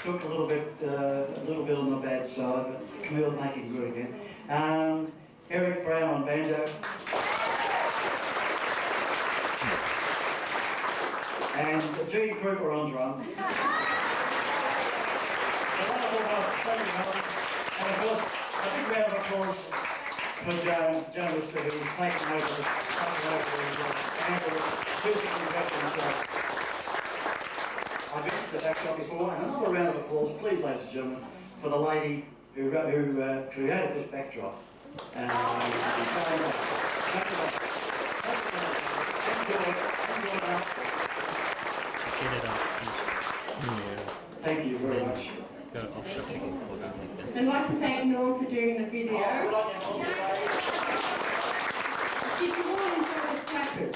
Took a little bit on the bad side, but Camille making good again. Eric Brown on banjo. and G. Kruger on drums. And of course, a big round of applause for Joan Lister, who's taken over the acoustic production show. I've mentioned the backdrop before, and another round of applause, please, ladies and gentlemen, for the lady who created this backdrop. Get it up. Thank you very much. Go offshore people for that. I'd like to thank Norm for doing the video. Did you all enjoy the crackers?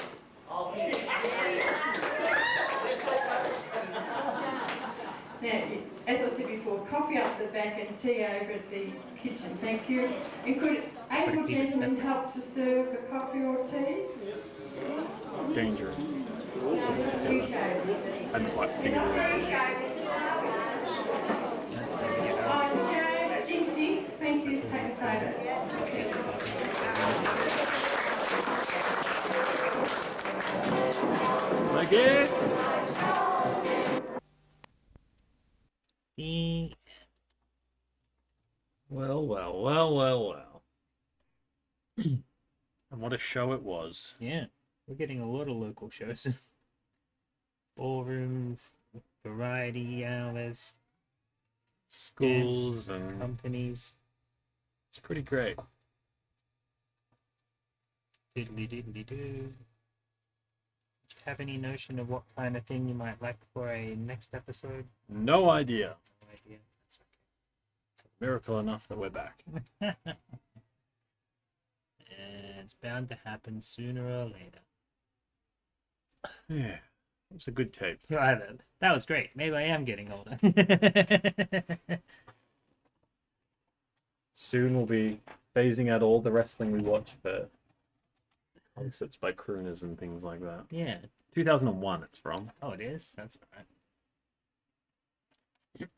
Now, it's, as I said before, coffee up the back and tea over at the kitchen. Thank you. And could able keep it gentlemen help to serve the coffee or tea? It's dangerous. Appreciate it. And quite big. That's where we get out. Oh, Joe, Jinxie, thank you for taking photos. Like it! The Well. And what a show it was. Yeah, we're getting a lot of local shows. Ballrooms, variety hours, Schools dance and companies. it's pretty great. Diddly diddly do. Do you have any notion of what kind of thing you might like for a next episode? No idea. No idea. That's Miracle enough that we're back. okay. And it's bound to happen sooner or later. Yeah. It was a good tape. Yeah, that was great. Maybe I am getting older. Soon we'll be phasing out all the wrestling we watch for concerts by crooners and things like that. Yeah. 2001 it's from. Oh, it is? That's all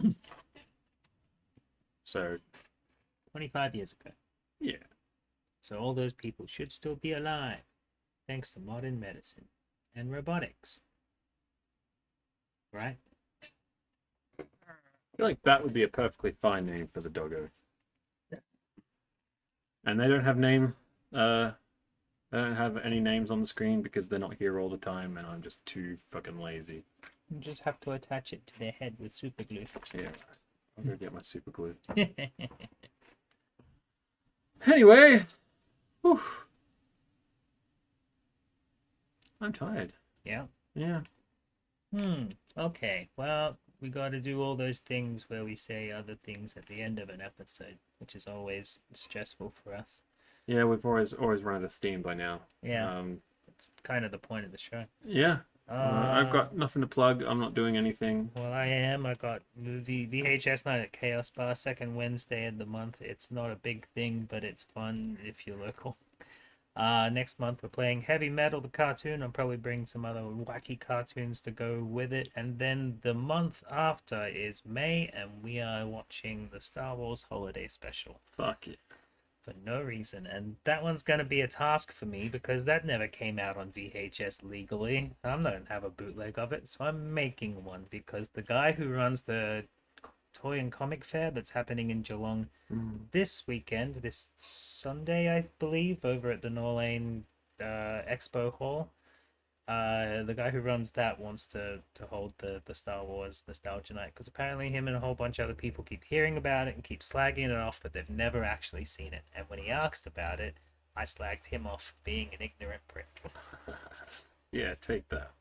right. So, 25 years ago. yeah. So all those people should still be alive, thanks to modern medicine and robotics. Right? I feel like that would be a perfectly fine name for the doggo. And they don't have they don't have any names on the screen because they're not here all the time and I'm just too fucking lazy. You just have to attach it to their head with super glue. Yeah. I'll go get my super glue. Anyway. Whew. I'm tired. Yeah. Yeah. Okay. Well, we got to do all those things where we say other things at the end of an episode, which is always stressful for us. Yeah, we've always run out of steam by now. Yeah. It's kind of the point of the show. Yeah. I've got nothing to plug. I'm not doing anything. Well, I am. I got movie VHS night at Chaos Bar, second Wednesday of the month. It's not a big thing, but it's fun if you're local. Next month we're playing Heavy Metal, the cartoon. I'll probably bring some other wacky cartoons to go with it. And then the month after is May, and we are watching the Star Wars Holiday Special. Fuck it. For no reason. And that one's going to be a task for me because that never came out on VHS legally. I'm not going to have a bootleg of it, so I'm making one because the guy who runs the toy and comic fair that's happening in Geelong this weekend, this Sunday, I believe, over at the Norlane Expo Hall. The guy who runs that wants to hold the Star Wars Nostalgia Night because apparently him and a whole bunch of other people keep hearing about it and keep slagging it off, but they've never actually seen it. And when he asked about it, I slagged him off for being an ignorant prick. Yeah, take that.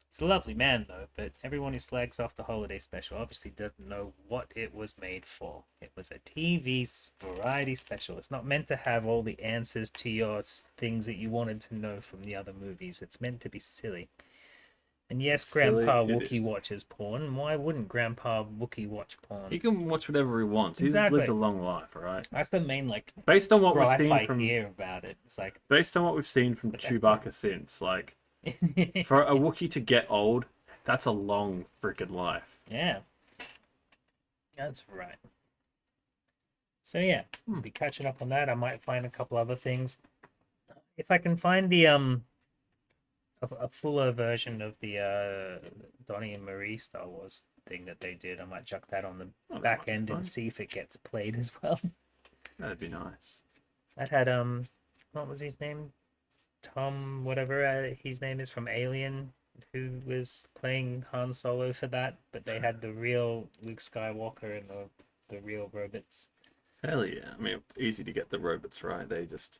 He's a lovely man, though, but everyone who slags off the holiday special obviously doesn't know what it was made for. It was a TV variety special. It's not meant to have all the answers to your things that you wanted to know from the other movies. It's meant to be silly. And yes, Silly Grandpa it Wookiee is. watches porn. Why wouldn't Grandpa Wookiee watch porn? He can watch whatever he wants. Exactly. He's lived a long life, alright? That's the main, Based on what we've gripe seen I from hear about it. It's like... based on what we've seen from It's the best Chewbacca since, like for a Wookiee to get old, that's a long freaking life. Yeah. That's right. So yeah, we'll be catching up on that. I might find a couple other things. If I can find the a fuller version of the Donnie and Marie Star Wars thing that they did. I might chuck that on the Oh, that back might be end fun. and see if it gets played as well. That'd be nice. That had what was his name? Tom, whatever his name is from Alien, who was playing Han Solo for that. But they had the real Luke Skywalker and the real robots. Hell yeah. I mean, it's easy to get the robots right. They just.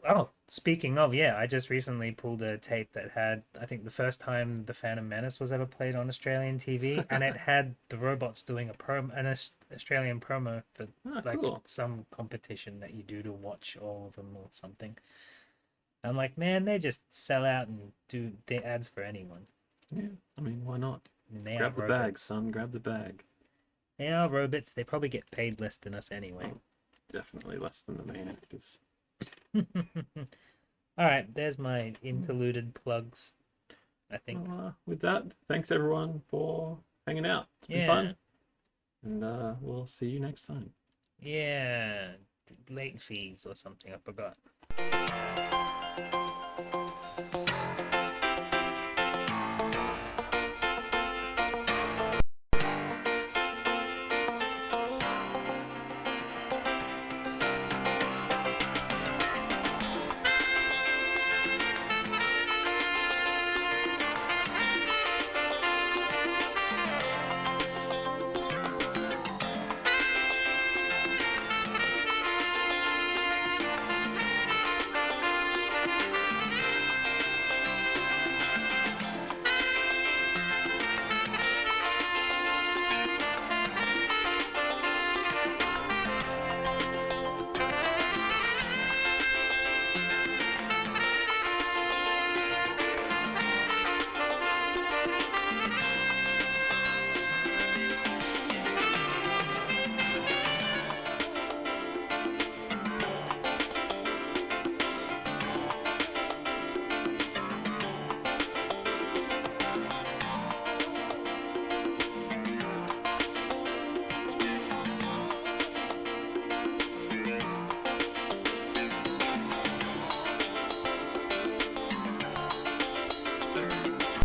Oh, speaking of, yeah, I just recently pulled a tape that had, I think, the first time the Phantom Menace was ever played on Australian TV, and it had the robots doing an Australian promo for Ah, like cool. some competition that you do to watch all of them or something. I'm like, man, they just sell out and do the ads for anyone. Yeah. I mean, why not? And they Grab are the bag, robots. son. Grab the bag. They are robots. They probably get paid less than us anyway. Definitely less than the main actors. All right, there's my interluded plugs. I think. Well, with that, thanks everyone for hanging out. It's been Yeah. fun. And we'll see you next time. Yeah, late fees or something. I forgot.